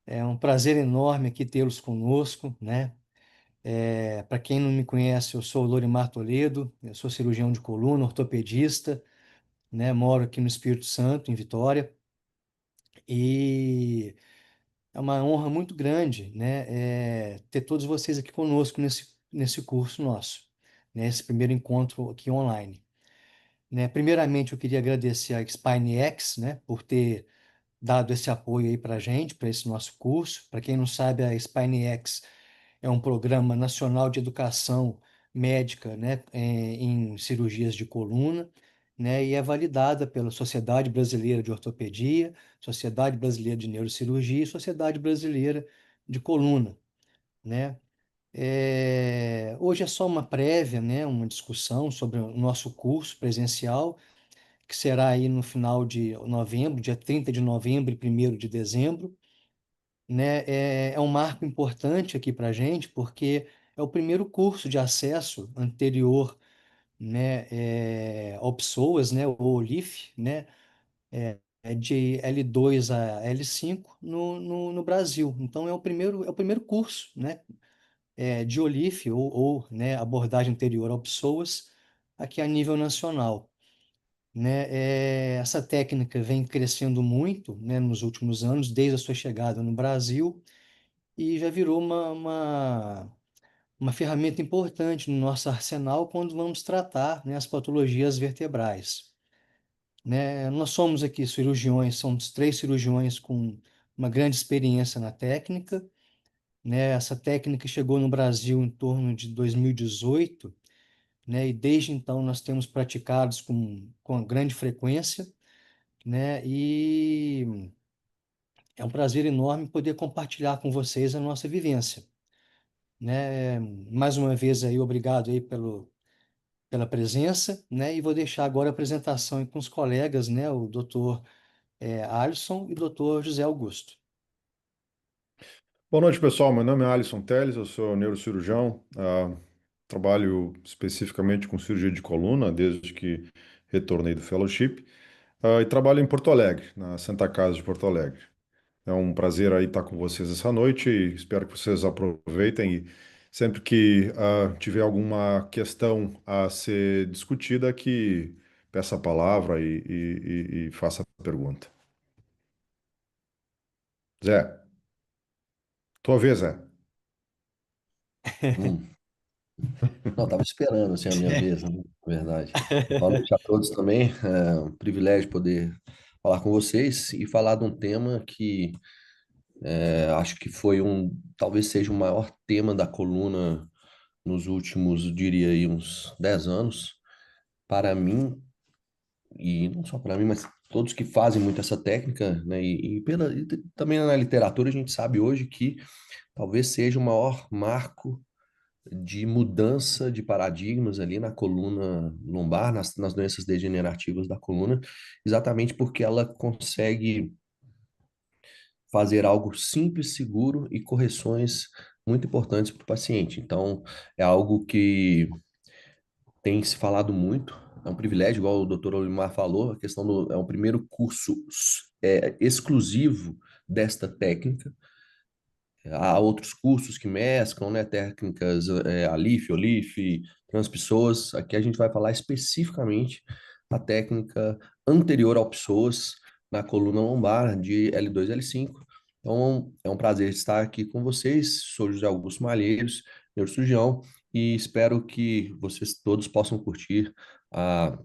É um prazer enorme aqui tê-los conosco, né? Para quem não me conhece, eu sou o Lorimar Toledo, eu sou cirurgião de coluna, ortopedista, né? Moro aqui no Espírito Santo, em Vitória, e é uma honra muito grande, né? Ter todos vocês aqui conosco nesse curso nosso, né? Esse primeiro encontro aqui online, né? Primeiramente, eu queria agradecer a SpineX, né? Por ter dado esse apoio aí para a gente, para esse nosso curso. Para quem não sabe, a SpineX é um programa nacional de educação médica, né, em cirurgias de coluna, né, e é validada pela Sociedade Brasileira de Ortopedia, Sociedade Brasileira de Neurocirurgia e Sociedade Brasileira de Coluna, né? Hoje é só uma prévia, né, uma discussão sobre o nosso curso presencial, que será aí no final de novembro, dia 30 de novembro e 1º de dezembro, né? É um marco importante aqui para a gente, porque é o primeiro curso de acesso anterior, né, ao PSOAS, né, o OLIF, né, de L2 a L5 no Brasil. Então, é o primeiro curso, né, de OLIF né, abordagem anterior ao PSOAS aqui a nível nacional, né? Essa técnica vem crescendo muito, né, nos últimos anos, desde a sua chegada no Brasil, e já virou uma ferramenta importante no nosso arsenal quando vamos tratar, né, as patologias vertebrais, né? Nós somos aqui cirurgiões, somos 3 cirurgiões com uma grande experiência na técnica, né? Essa técnica chegou no Brasil em torno de 2018, né? E desde então nós temos praticados com grande frequência, né? E é um prazer enorme poder compartilhar com vocês a nossa vivência, né? Mais uma vez aí, obrigado aí pela presença, né? E vou deixar agora a apresentação aí com os colegas, né? O doutor Alisson e o doutor José Augusto. Boa noite, pessoal. Meu nome é Alisson Teles, eu sou neurocirurgião. Trabalho especificamente com cirurgia de coluna desde que retornei do fellowship. E trabalho em Porto Alegre, na Santa Casa de Porto Alegre. É um prazer aí estar com vocês essa noite e espero que vocês aproveitem. E sempre que tiver alguma questão a ser discutida, que peça a palavra e faça a pergunta. Zé, tua vez, Zé. Hum. Não, estava esperando assim, a minha vez, né, na verdade. Boa noite a todos também. É um privilégio poder falar com vocês e falar de um tema que acho que foi talvez seja o maior tema da coluna nos últimos, eu diria aí, uns 10 anos. Para mim, e não só para mim, mas todos que fazem muito essa técnica, né, e também na literatura a gente sabe hoje que talvez seja o maior marco de mudança de paradigmas ali na coluna lombar, nas doenças degenerativas da coluna, exatamente porque ela consegue fazer algo simples, seguro e correções muito importantes para o paciente. Então, é algo que tem se falado muito, é um privilégio, igual o doutor Olimar falou, a questão é o primeiro curso exclusivo desta técnica. Há outros cursos que mesclam, né, técnicas ALIF, OLIF, transpessoas. Aqui a gente vai falar especificamente a técnica anterior ao psoas na coluna lombar de L2 e L5. Então, é um prazer estar aqui com vocês. Sou José Augusto Malheiros, neurocirurgião, e espero que vocês todos possam curtir a,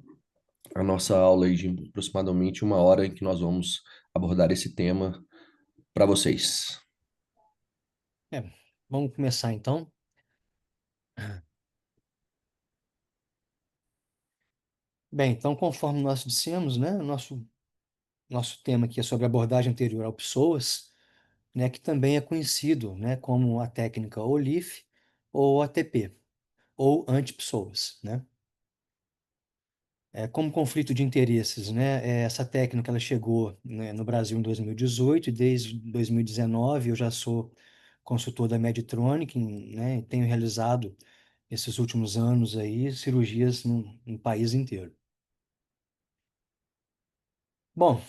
a nossa aula aí de aproximadamente 1 hora em que nós vamos abordar esse tema para vocês. É, vamos começar então. Bem, então, conforme nós dissemos, né, nosso tema aqui é sobre abordagem anterior ao PSOAS, né, que também é conhecido, né, como a técnica OLIF ou ATP, ou anti-PSOAS, né? Como conflito de interesses, né, essa técnica ela chegou, né, no Brasil em 2018 e desde 2019 eu já sou consultor da Medtronic, né, e tenho realizado esses últimos anos aí cirurgias no país inteiro. Bom,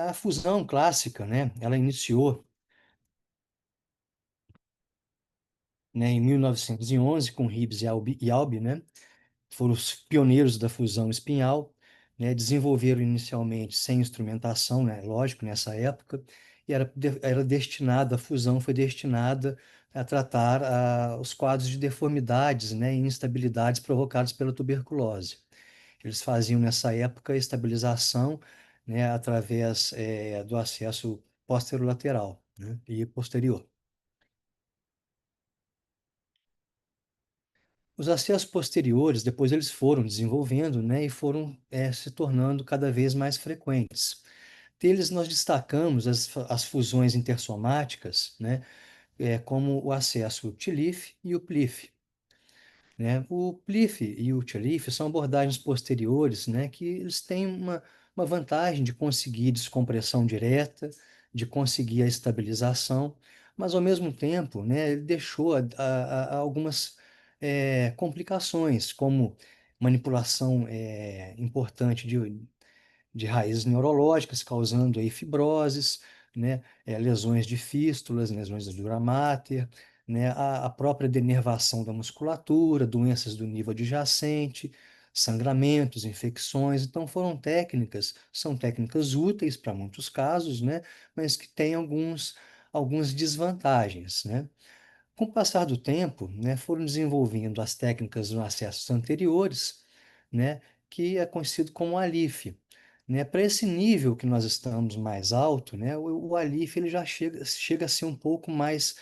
a fusão clássica, né, ela iniciou né, em 1911 com Gibbs e Albi, né, foram os pioneiros da fusão espinhal, né, desenvolveram inicialmente sem instrumentação, né, lógico, nessa época, e era destinada, a fusão foi destinada a tratar os quadros de deformidades, né, e instabilidades provocados pela tuberculose. Eles faziam nessa época estabilização, né, através do acesso posterolateral, né, e posterior. Os acessos posteriores, depois eles foram desenvolvendo, né, e foram se tornando cada vez mais frequentes. Deles nós destacamos as fusões intersomáticas, né, como o acesso TLIF e o PLIF, né? O PLIF e o TLIF são abordagens posteriores, né, que eles têm uma vantagem de conseguir descompressão direta, de conseguir a estabilização, mas ao mesmo tempo, né, ele deixou algumas complicações, como manipulação importante de raízes neurológicas, causando aí fibroses, né, lesões de fístulas, lesões da dura mater, né, a própria denervação da musculatura, doenças do nível adjacente, sangramentos, infecções. Então são técnicas úteis para muitos casos, né, mas que têm algumas desvantagens, né? Com o passar do tempo, né, foram desenvolvendo as técnicas nos acessos anteriores, né, que é conhecido como ALIF, né? Para esse nível que nós estamos mais alto, né, o ALIF ele já chega a ser um pouco mais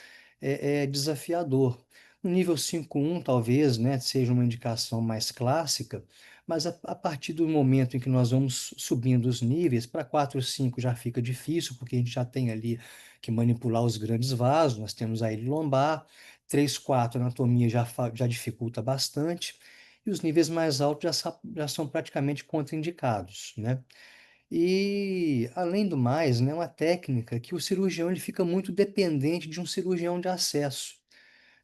desafiador. No nível 5.1, talvez, né, seja uma indicação mais clássica, mas a partir do momento em que nós vamos subindo os níveis, para 4, 5 já fica difícil, porque a gente já tem ali que manipular os grandes vasos, nós temos a ilha lombar, 3, 4, a anatomia já dificulta bastante, e os níveis mais altos já são praticamente contraindicados, né? E, além do mais, né, é uma técnica que o cirurgião ele fica muito dependente de um cirurgião de acesso,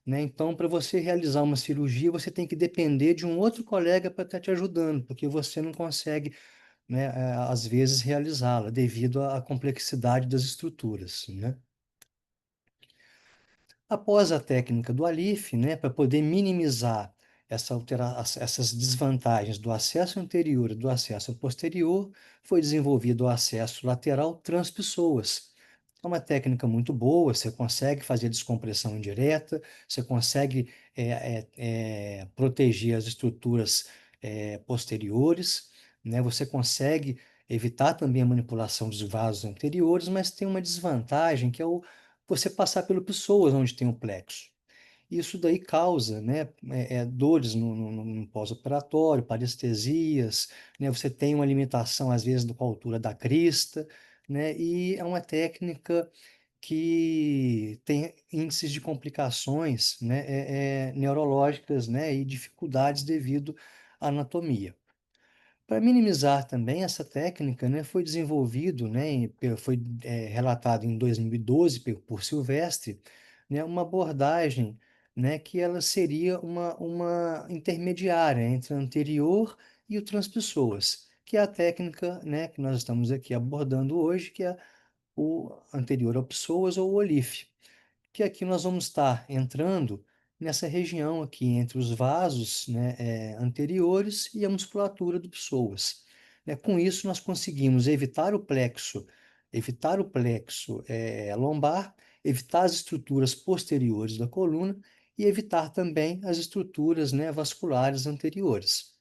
né? Então, para você realizar uma cirurgia, você tem que depender de um outro colega para estar te ajudando, porque você não consegue, né, às vezes, realizá-la devido à complexidade das estruturas, né? Após a técnica do ALIF, né, para poder minimizar essas desvantagens do acesso anterior e do acesso posterior, foi desenvolvido o acesso lateral transpessoas. É uma técnica muito boa, você consegue fazer descompressão indireta, você consegue proteger as estruturas posteriores, né? Você consegue evitar também a manipulação dos vasos anteriores, mas tem uma desvantagem que é você passar pelo pessoas onde tem o plexo. Isso daí causa, né, dores no pós-operatório, parestesias, né, você tem uma limitação, às vezes, com a altura da crista, né, e é uma técnica que tem índices de complicações, né, neurológicas, né, e dificuldades devido à anatomia. Para minimizar também essa técnica, né, foi desenvolvido, né, foi relatado em 2012 por Silvestre, né, uma abordagem, né, que ela seria uma intermediária entre a anterior e o transpessoas, que é a técnica, né, que nós estamos aqui abordando hoje, que é o anterior ao psoas ou o OLIF, que aqui nós vamos estar entrando nessa região aqui entre os vasos, né, anteriores e a musculatura do psoas. Né? Com isso, nós conseguimos evitar o plexo lombar, evitar as estruturas posteriores da coluna e evitar também as estruturas, né, vasculares anteriores.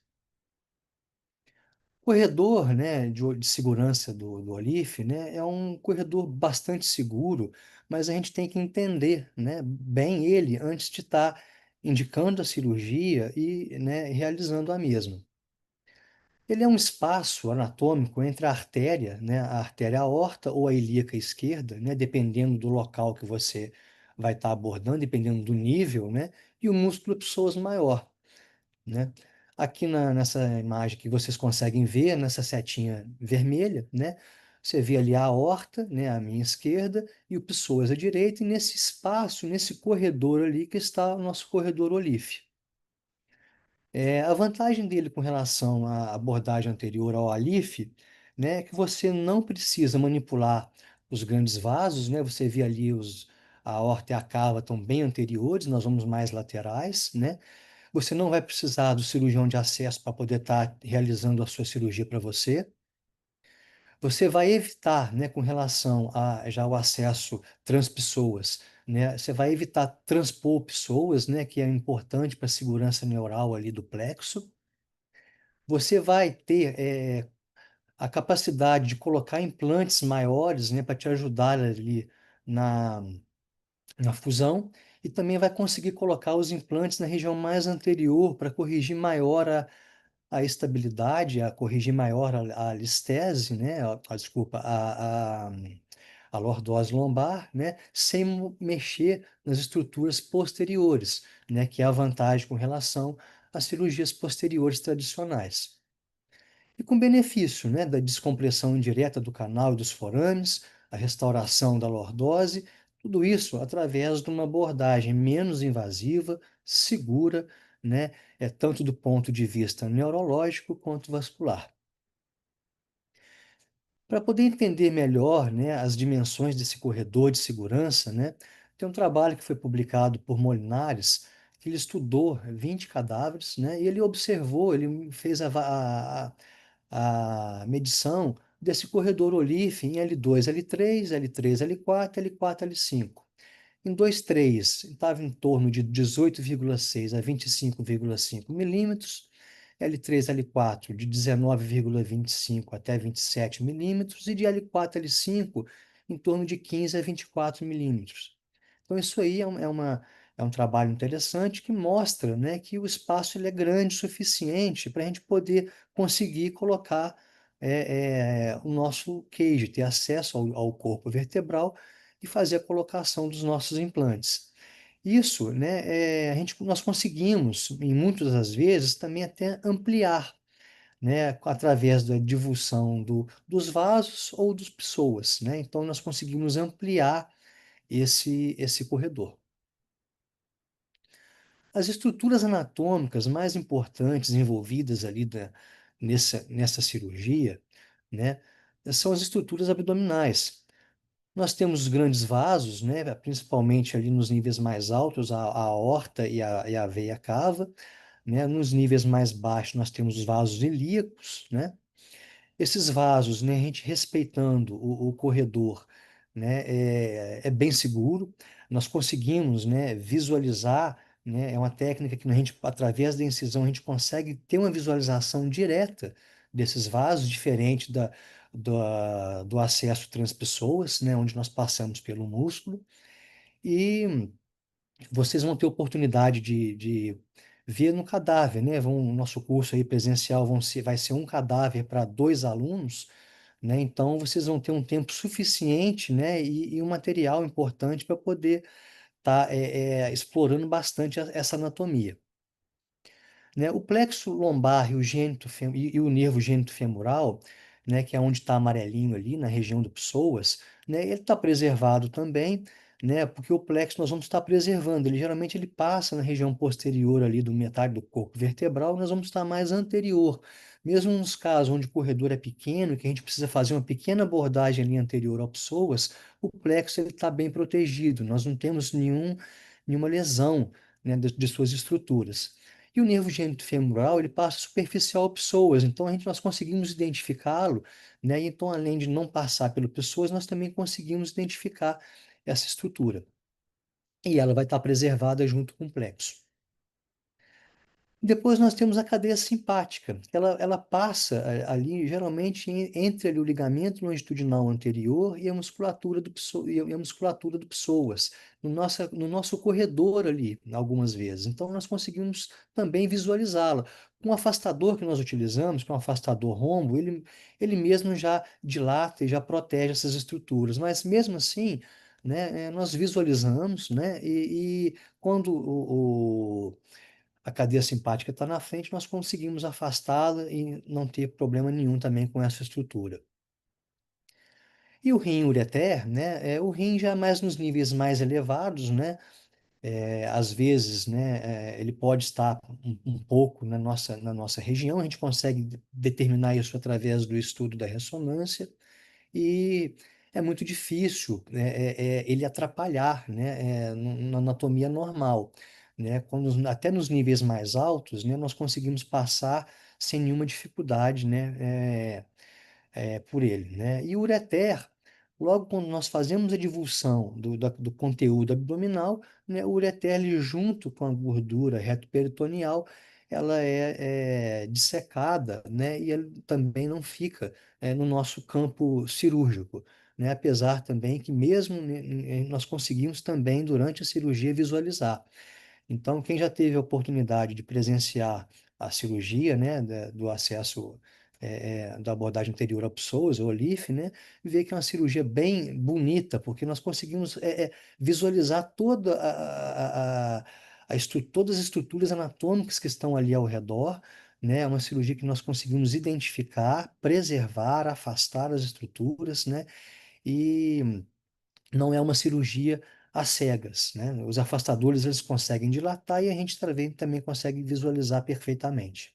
Corredor, né, de segurança do Olif, né, é um corredor bastante seguro, mas a gente tem que entender, né, bem ele antes de estar indicando a cirurgia e, né, realizando a mesma. Ele é um espaço anatômico entre a artéria, né, a artéria aorta ou a ilíaca esquerda, né, dependendo do local que você vai estar abordando, dependendo do nível, né, e o músculo psoas maior, né? Aqui nessa imagem que vocês conseguem ver, nessa setinha vermelha, né? Você vê ali a aorta, né, à minha esquerda, e o psoas à direita, e nesse espaço, nesse corredor ali que está o nosso corredor Olif. A vantagem dele com relação à abordagem anterior ao Alif, né, é que você não precisa manipular os grandes vasos, né? Você vê ali a aorta e a cava estão bem anteriores, nós vamos mais laterais, né? Você não vai precisar do cirurgião de acesso para poder estar realizando a sua cirurgia para você. Você vai evitar, né, com relação a já o acesso transpessoas, né? Você vai evitar transpor pessoas, né, que é importante para a segurança neural ali do plexo. Você vai ter a capacidade de colocar implantes maiores, né, para te ajudar ali na, na fusão, e também vai conseguir colocar os implantes na região mais anterior para corrigir maior a estabilidade, a corrigir maior a listese, né, desculpa, a lordose lombar, né, sem mexer nas estruturas posteriores, né, que é a vantagem com relação às cirurgias posteriores tradicionais. E com benefício, né, da descompressão indireta do canal e dos forames, a restauração da lordose, tudo isso através de uma abordagem menos invasiva, segura, né, tanto do ponto de vista neurológico quanto vascular. Para poder entender melhor, né, as dimensões desse corredor de segurança, né, tem um trabalho que foi publicado por Molinares, que ele estudou 20 cadáveres, né, e ele observou, ele fez a medição desse corredor Oliffe em L2, L3, L3, L4, L4, L5. Em 2.3, estava em torno de 18,6 a 25,5 milímetros. L3, L4 de 19,25 até 27 milímetros e de L4, L5 em torno de 15 a 24 milímetros. Então isso aí é um trabalho interessante que mostra, né, que o espaço ele é grande o suficiente para a gente poder conseguir colocar o nosso queijo, ter acesso ao corpo vertebral e fazer a colocação dos nossos implantes. Isso, né, nós conseguimos, em muitas das vezes, também até ampliar, né, através da divulsão dos vasos ou dos pessoas, né? Então, nós conseguimos ampliar esse corredor. As estruturas anatômicas mais importantes envolvidas ali nessa cirurgia, né, são as estruturas abdominais. Nós temos os grandes vasos, né, principalmente ali nos níveis mais altos, a aorta e a veia cava, né? Nos níveis mais baixos, nós temos os vasos ilíacos, né? Esses vasos, né, a gente respeitando o corredor, né, é bem seguro. Nós conseguimos, né, visualizar, né, é uma técnica que a gente, através da incisão, a gente consegue ter uma visualização direta desses vasos, diferente do acesso transpessoas, né, onde nós passamos pelo músculo. E vocês vão ter oportunidade de ver no cadáver, né? O nosso curso aí presencial vai ser um cadáver para 2 alunos, né? Então vocês vão ter um tempo suficiente, né? E um material importante para poder estar explorando bastante essa anatomia, né? O plexo lombar e e o nervo gênito-femoral, né, que é onde está amarelinho ali, na região do psoas, né, ele está preservado também, né, porque o plexo nós vamos estar preservando. Ele geralmente ele passa na região posterior ali do metade do corpo vertebral, nós vamos estar mais anterior. Mesmo nos casos onde o corredor é pequeno, que a gente precisa fazer uma pequena abordagem ali anterior ao psoas, o plexo ele está bem protegido. Nós não temos nenhuma lesão, né, de suas estruturas. E o nervo gênito-femoral, ele passa superficial a pessoas, então nós conseguimos identificá-lo, né? E então, além de não passar pelo pessoas, nós também conseguimos identificar essa estrutura. E ela vai estar preservada junto com o plexo. Depois nós temos a cadeia simpática. Ela passa ali, geralmente, entre ali, o ligamento longitudinal anterior e a musculatura e a musculatura do psoas, no nosso corredor ali, algumas vezes. Então, nós conseguimos também visualizá-la. Com o afastador que nós utilizamos, que é um afastador rombo, ele mesmo já dilata e já protege essas estruturas. Mas, mesmo assim, né, nós visualizamos, né, e quando a cadeia simpática está na frente, nós conseguimos afastá-la e não ter problema nenhum também com essa estrutura. E o rim ureter, né, o rim já mais nos níveis mais elevados, né, às vezes, né, ele pode estar um pouco na nossa região, a gente consegue determinar isso através do estudo da ressonância, e é muito difícil ele atrapalhar, né, na anatomia normal, né? Até nos níveis mais altos, né, nós conseguimos passar sem nenhuma dificuldade, né, por ele, né? E o ureter, logo quando nós fazemos a divulsão do conteúdo abdominal, né, o ureter, ele, junto com a gordura reto-peritoneal, ela é dissecada, né, e ele também não fica no nosso campo cirúrgico, né? Apesar também que mesmo nós conseguimos também durante a cirurgia visualizar. Então, quem já teve a oportunidade de presenciar a cirurgia, né, do acesso da abordagem anterior a pessoas, ou LIF, né, vê que é uma cirurgia bem bonita, porque nós conseguimos visualizar todas as estruturas anatômicas que estão ali ao redor, né, é uma cirurgia que nós conseguimos identificar, preservar, afastar as estruturas, né, e não é uma cirurgia às cegas, né? Os afastadores, eles conseguem dilatar e a gente também consegue visualizar perfeitamente,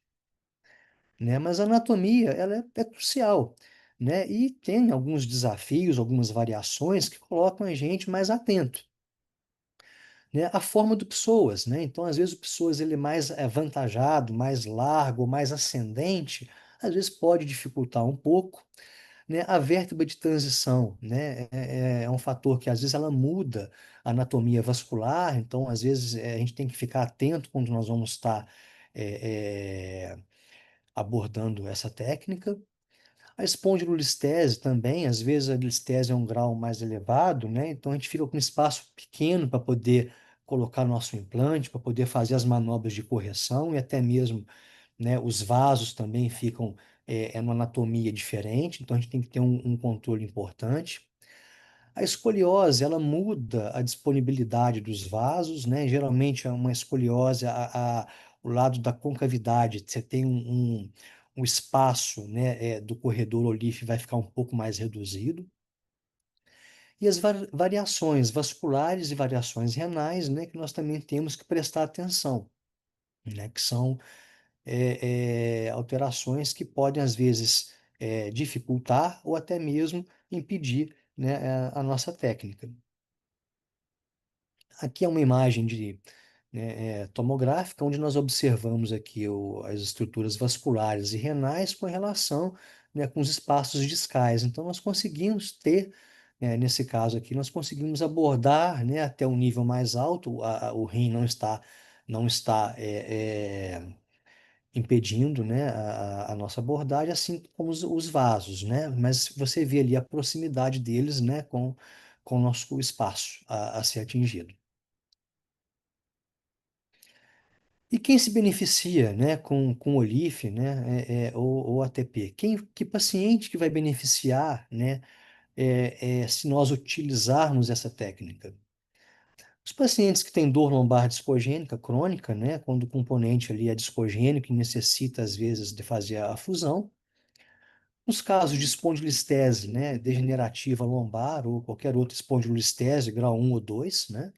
né? Mas a anatomia, ela é crucial, né? E tem alguns desafios, algumas variações que colocam a gente mais atento, né? A forma do psoas, né? Então, às vezes o psoas, ele é mais avantajado, mais largo, mais ascendente, às vezes pode dificultar um pouco, né? A vértebra de transição, né, é um fator que às vezes ela muda a anatomia vascular, então às vezes a gente tem que ficar atento quando nós vamos estar abordando essa técnica. A espondilolistese também, às vezes a listese é um grau mais elevado, né? Então a gente fica com um espaço pequeno para poder colocar nosso implante, para poder fazer as manobras de correção e até mesmo, né, os vasos também ficam numa anatomia diferente, então a gente tem que ter um controle importante. A escoliose, ela muda a disponibilidade dos vasos, né? Geralmente é uma escoliose, o lado da concavidade, você tem um espaço, né, do corredor olífeo vai ficar um pouco mais reduzido. E as variações vasculares e variações renais, né, que nós também temos que prestar atenção, né, que são alterações que podem, às vezes, dificultar ou até mesmo impedir, né, a nossa técnica. Aqui é uma imagem tomográfica, onde nós observamos aqui as estruturas vasculares e renais com relação, né, com os espaços discais. Então, nós conseguimos ter, nesse caso aqui, nós conseguimos abordar, né, até um nível mais alto, o rim não está impedindo, né, a nossa abordagem, assim como os vasos, né? Mas você vê ali a proximidade deles, né, com o nosso espaço a ser atingido. E quem se beneficia, né, com o OLIF, né, ou ATP? Que paciente que vai beneficiar, né, se nós utilizarmos essa técnica? Os pacientes que têm dor lombar discogênica crônica, né, quando o componente ali é discogênico e necessita, às vezes, de fazer a fusão. Nos casos de espondilistese, né, degenerativa lombar ou qualquer outra espondilolistese, grau 1 ou 2, né?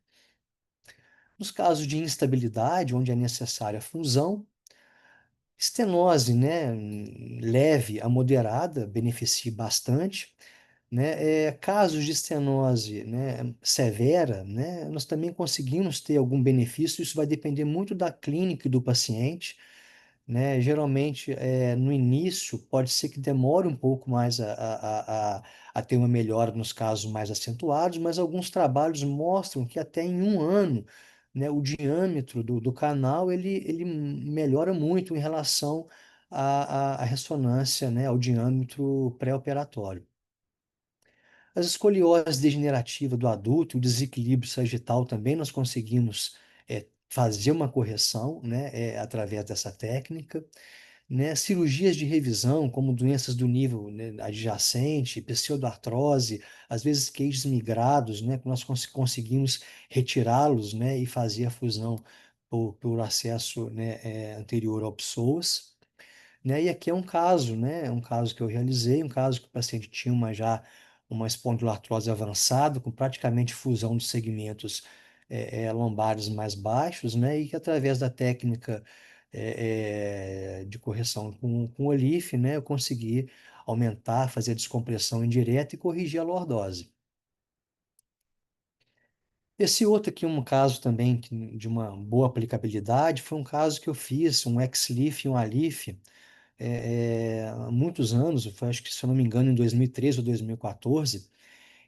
Nos casos de instabilidade, onde é necessária a fusão, estenose, né, leve a moderada, beneficia bastante, né? Casos de estenose, né, severa, né, nós também conseguimos ter algum benefício, isso vai depender muito da clínica e do paciente, né? Geralmente, no início, pode ser que demore um pouco mais a ter uma melhora nos casos mais acentuados, mas alguns trabalhos mostram que até em um ano, né, o diâmetro do canal ele melhora muito em relação à ressonância, né, ao diâmetro pré-operatório. As escolioses degenerativas do adulto, o desequilíbrio sagital também nós conseguimos fazer uma correção, né, através dessa técnica, né? Cirurgias de revisão, como doenças do nível, né, adjacente, pseudoartrose, às vezes queixos migrados, né, que nós conseguimos retirá-los, né, e fazer a fusão por acesso, né, anterior ao psoas, né? E aqui é um caso, né, um caso que eu realizei, um caso que o paciente tinha já uma espondiloartrose avançada, com praticamente fusão de segmentos lombares mais baixos, né, e que através da técnica de correção com o OLIF, né, eu consegui aumentar, fazer a descompressão indireta e corrigir a lordose. Esse outro aqui, um caso também de uma boa aplicabilidade, foi um caso que eu fiz, um XLIF e um ALIF, há muitos anos, foi, acho que, se eu não me engano, em 2013 ou 2014.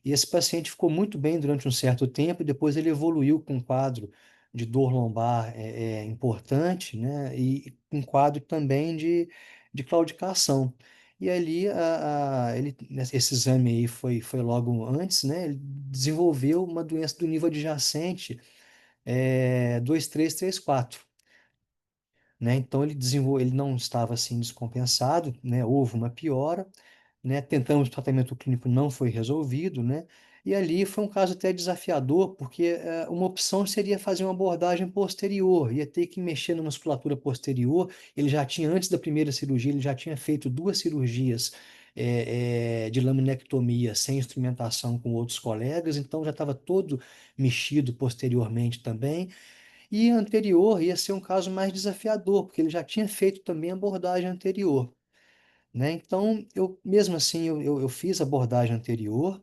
E esse paciente ficou muito bem durante um certo tempo, e depois ele evoluiu com um quadro de dor lombar importante, né? E um quadro também de claudicação. E ali, esse exame aí foi logo antes, né? Ele desenvolveu uma doença do nível adjacente 2334, né? Então ele não estava assim descompensado, né? Houve uma piora, né? Tentamos o tratamento clínico, não foi resolvido, né? E ali foi um caso até desafiador, porque uma opção seria fazer uma abordagem posterior, ia ter que mexer na musculatura posterior. Ele já tinha, antes da primeira cirurgia, ele já tinha feito duas cirurgias de laminectomia sem instrumentação com outros colegas, então já estava todo mexido posteriormente também. E anterior ia ser um caso mais desafiador, porque ele já tinha feito também a abordagem anterior, né? Então, mesmo assim, eu fiz a abordagem anterior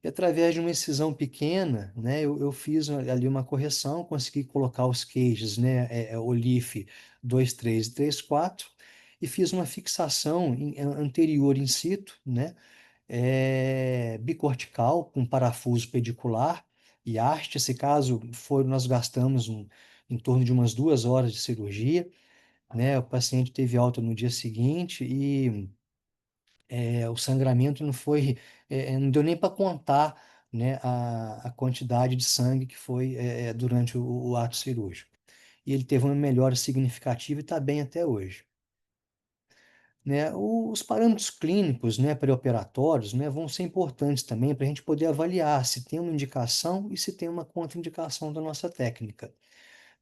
e através de uma incisão pequena, né, eu fiz ali uma correção, consegui colocar os queijos, né, Olif 2, 3 e 3, 4, e fiz uma fixação anterior in situ, né, bicortical, com parafuso pedicular e haste. Esse caso nós gastamos em torno de umas 2 horas de cirurgia, né, o paciente teve alta no dia seguinte e o sangramento não foi, não deu nem para contar, né, a quantidade de sangue que foi durante o ato cirúrgico. E ele teve uma melhora significativa e está bem até hoje. Né? Os parâmetros clínicos, né, pré-operatórios, né, vão ser importantes também para a gente poder avaliar se tem uma indicação e se tem uma contraindicação da nossa técnica.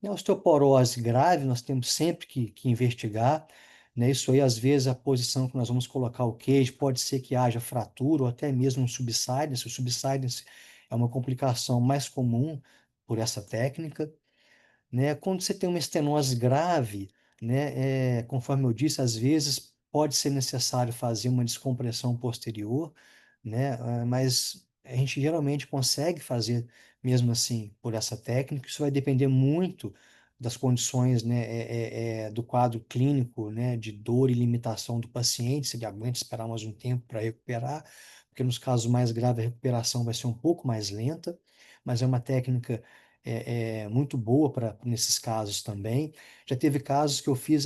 Na osteoporose grave, nós temos sempre que investigar, né? Isso aí, às vezes, a posição que nós vamos colocar o queijo pode ser que haja fratura ou até mesmo um subsidence. O subsidence é uma complicação mais comum por essa técnica, né? Quando você tem uma estenose grave, né, conforme eu disse, às vezes pode ser necessário fazer uma descompressão posterior, né, mas a gente geralmente consegue fazer mesmo assim por essa técnica. Isso vai depender muito das condições, né, do quadro clínico, né, de dor e limitação do paciente, se ele aguenta esperar mais um tempo para recuperar, porque nos casos mais graves a recuperação vai ser um pouco mais lenta, mas é uma técnica muito boa para nesses casos também. Já teve casos que eu fiz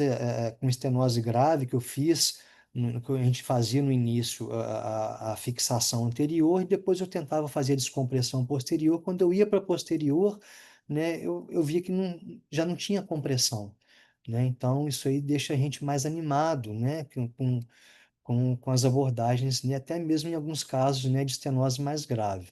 com estenose grave, que eu fiz, que a gente fazia no início a fixação anterior e depois eu tentava fazer a descompressão posterior. Quando eu ia para posterior, né, eu via que já não tinha compressão, né? Então isso aí deixa a gente mais animado, né, com as abordagens, né, até mesmo em alguns casos, né, de estenose mais grave,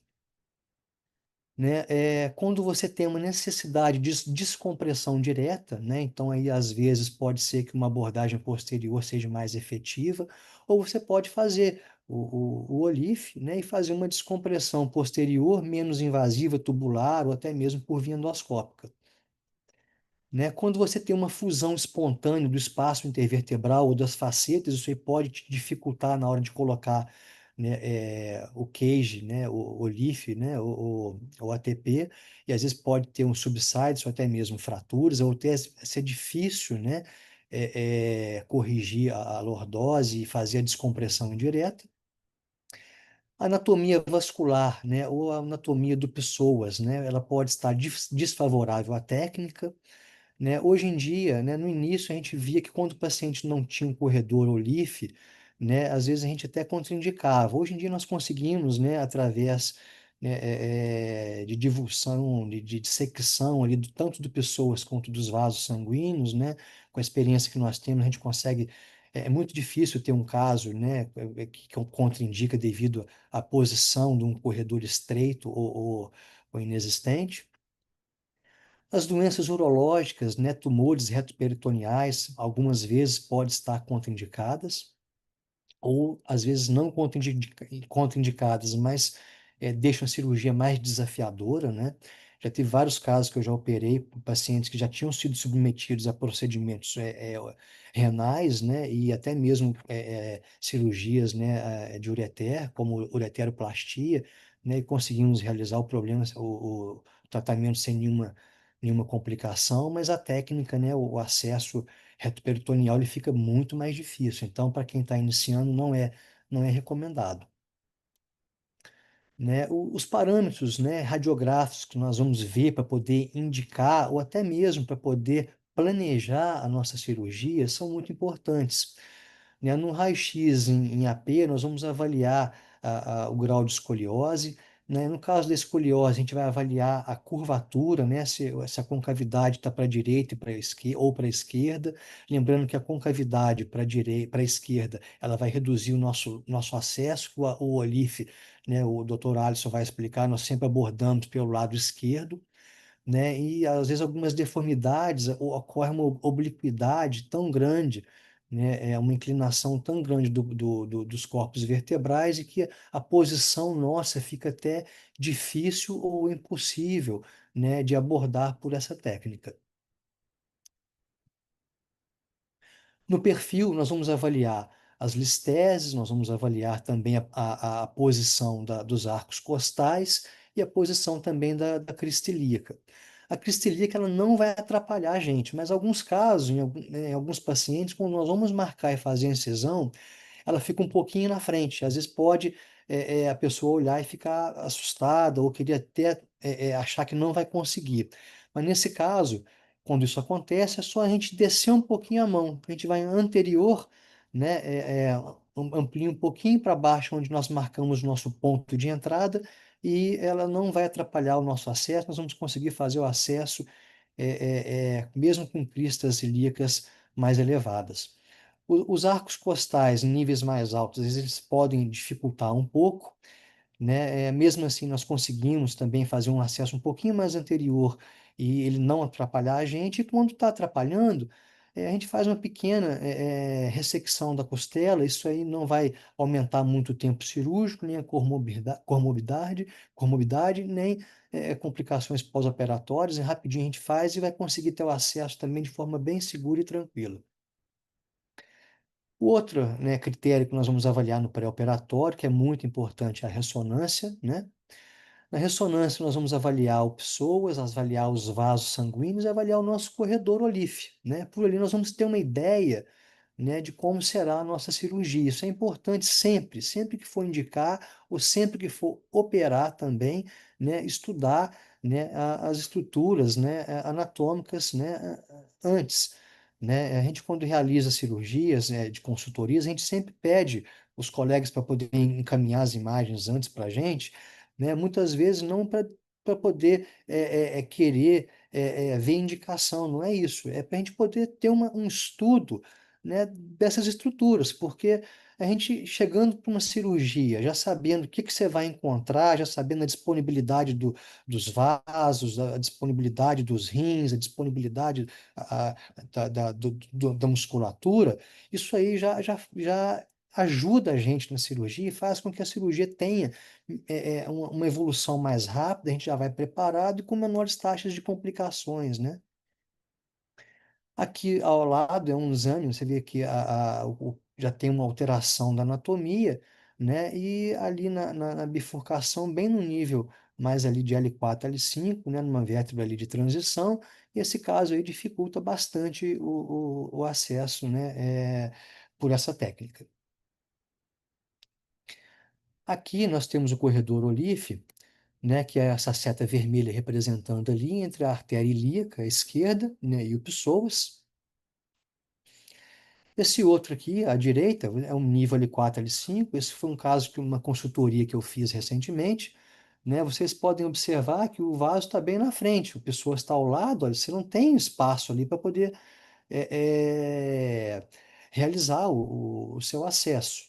né? Quando você tem uma necessidade de descompressão direta, né? Então aí às vezes pode ser que uma abordagem posterior seja mais efetiva, ou você pode fazer o OLIF, né? E fazer uma descompressão posterior menos invasiva, tubular, ou até mesmo por via endoscópica, né? Quando você tem uma fusão espontânea do espaço intervertebral ou das facetas, isso aí pode te dificultar na hora de colocar, né, o cage, né, o leaf, né, o ATP, e às vezes pode ter um subsides ou até mesmo fraturas, ou até ser difícil, né, corrigir a lordose e fazer a descompressão indireta. Anatomia vascular, né, ou a anatomia do pessoas, né, ela pode estar desfavorável à técnica, né? Hoje em dia, né, no início a gente via que quando o paciente não tinha um corredor ou LIF, né, às vezes a gente até contraindicava. Hoje em dia nós conseguimos, né, através, né, de divulsão, de dissecção ali, tanto de pessoas quanto dos vasos sanguíneos, né, com a experiência que nós temos, a gente consegue. É muito difícil ter um caso, né, que contraindica devido à posição de um corredor estreito ou inexistente. As doenças urológicas, né, tumores retroperitoneais, algumas vezes podem estar contraindicadas, ou às vezes não contraindicadas, mas deixam a cirurgia mais desafiadora, né? Já teve vários casos que eu já operei com pacientes que já tinham sido submetidos a procedimentos renais, né? E até mesmo cirurgias, né, de ureter, como ureteroplastia, né? E conseguimos realizar o problema, o tratamento sem nenhuma complicação, mas a técnica, né, o acesso reto-peritoneal ele fica muito mais difícil. Então, para quem está iniciando, não é recomendado, né? Os parâmetros, né, radiográficos que nós vamos ver para poder indicar ou até mesmo para poder planejar a nossa cirurgia são muito importantes, né? No raio-x em AP, nós vamos avaliar o grau de escoliose, né? No caso da escoliose, a gente vai avaliar a curvatura, né? Se a concavidade está para a direita e para a esquerda, ou para a esquerda. Lembrando que a concavidade para a direita, para a esquerda, ela vai reduzir o nosso acesso, o Olif, né? O Dr. Alisson vai explicar, nós sempre abordamos pelo lado esquerdo, né? E às vezes algumas deformidades, ou ocorre uma obliquidade tão grande, né? Uma inclinação tão grande dos corpos vertebrais e que a posição nossa fica até difícil ou impossível, né, de abordar por essa técnica. No perfil, nós vamos avaliar as listeses, nós vamos avaliar também a posição dos arcos costais e a posição também da crista ilíaca. A crista ilíaca ela não vai atrapalhar a gente, mas em alguns casos, em alguns pacientes, quando nós vamos marcar e fazer a incisão, ela fica um pouquinho na frente. Às vezes pode a pessoa olhar e ficar assustada ou querer até achar que não vai conseguir. Mas nesse caso, quando isso acontece, é só a gente descer um pouquinho a mão. A gente vai anterior, né, amplia um pouquinho para baixo, onde nós marcamos o nosso ponto de entrada, e ela não vai atrapalhar o nosso acesso. Nós vamos conseguir fazer o acesso mesmo com cristas ilíacas mais elevadas. Os arcos costais em níveis mais altos, às vezes eles podem dificultar um pouco, né? Mesmo assim, nós conseguimos também fazer um acesso um pouquinho mais anterior e ele não atrapalhar a gente. E quando está atrapalhando, a gente faz uma pequena ressecção da costela. Isso aí não vai aumentar muito o tempo cirúrgico, nem a comorbidade, nem complicações pós-operatórias. E rapidinho a gente faz e vai conseguir ter o acesso também de forma bem segura e tranquila. O outro, né, critério que nós vamos avaliar no pré-operatório, que é muito importante, é a ressonância, né? Na ressonância, nós vamos avaliar o psoas, avaliar os vasos sanguíneos e avaliar o nosso corredor olífeo, né? Por ali nós vamos ter uma ideia, né, de como será a nossa cirurgia. Isso é importante sempre, sempre que for indicar ou sempre que for operar também, né, estudar, né, as estruturas, né, anatômicas, né, antes, né? A gente quando realiza cirurgias, né, de consultorias, a gente sempre pede os colegas para poder encaminhar as imagens antes para a gente, né? Muitas vezes não para poder querer ver indicação, não é isso. É para a gente poder ter um estudo, né, dessas estruturas, porque a gente chegando para uma cirurgia, já sabendo o que que você vai encontrar, já sabendo a disponibilidade dos vasos, a disponibilidade dos rins, a disponibilidade a- da musculatura, isso aí já ajuda a gente na cirurgia e faz com que a cirurgia tenha uma evolução mais rápida, a gente já vai preparado e com menores taxas de complicações, né? Aqui ao lado é um exame, você vê que já tem uma alteração da anatomia, né? E ali na bifurcação, bem no nível mais ali de L4, L5, né? Numa vértebra ali de transição, e esse caso aí dificulta bastante o acesso, né? Por essa técnica. Aqui nós temos o corredor Olif, né, que é essa seta vermelha representando ali entre a artéria ilíaca, a esquerda, né, e o psoas. Esse outro aqui, à direita, é um nível L4, L5. Esse foi um caso que uma consultoria que eu fiz recentemente, né? Vocês podem observar que o vaso está bem na frente, o psoas está ao lado, olha, você não tem espaço ali para poder é, é, realizar o seu acesso.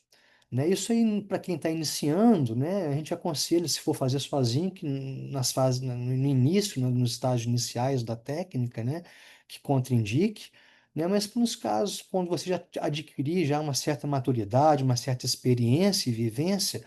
Né? Isso aí, para quem está iniciando, né, a gente aconselha, se for fazer sozinho, que nas fases, no início, né, nos estágios iniciais da técnica, né, que contraindique, né, mas nos casos, quando você já adquirir já uma certa maturidade, uma certa experiência e vivência,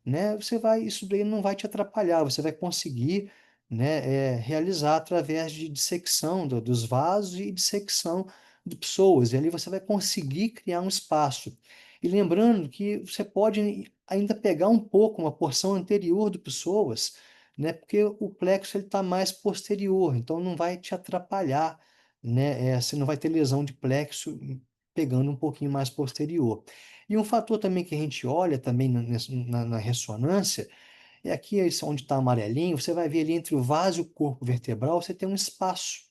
né, isso daí não vai te atrapalhar, você vai conseguir, né, realizar através de dissecção dos vasos e dissecção de pessoas, e ali você vai conseguir criar um espaço. E lembrando que você pode ainda pegar um pouco, uma porção anterior de pessoas, né, porque o plexo ele está mais posterior, então não vai te atrapalhar, né, você não vai ter lesão de plexo pegando um pouquinho mais posterior. E um fator também que a gente olha também na ressonância é aqui isso onde está amarelinho, você vai ver ali entre o vaso e o corpo vertebral, você tem um espaço.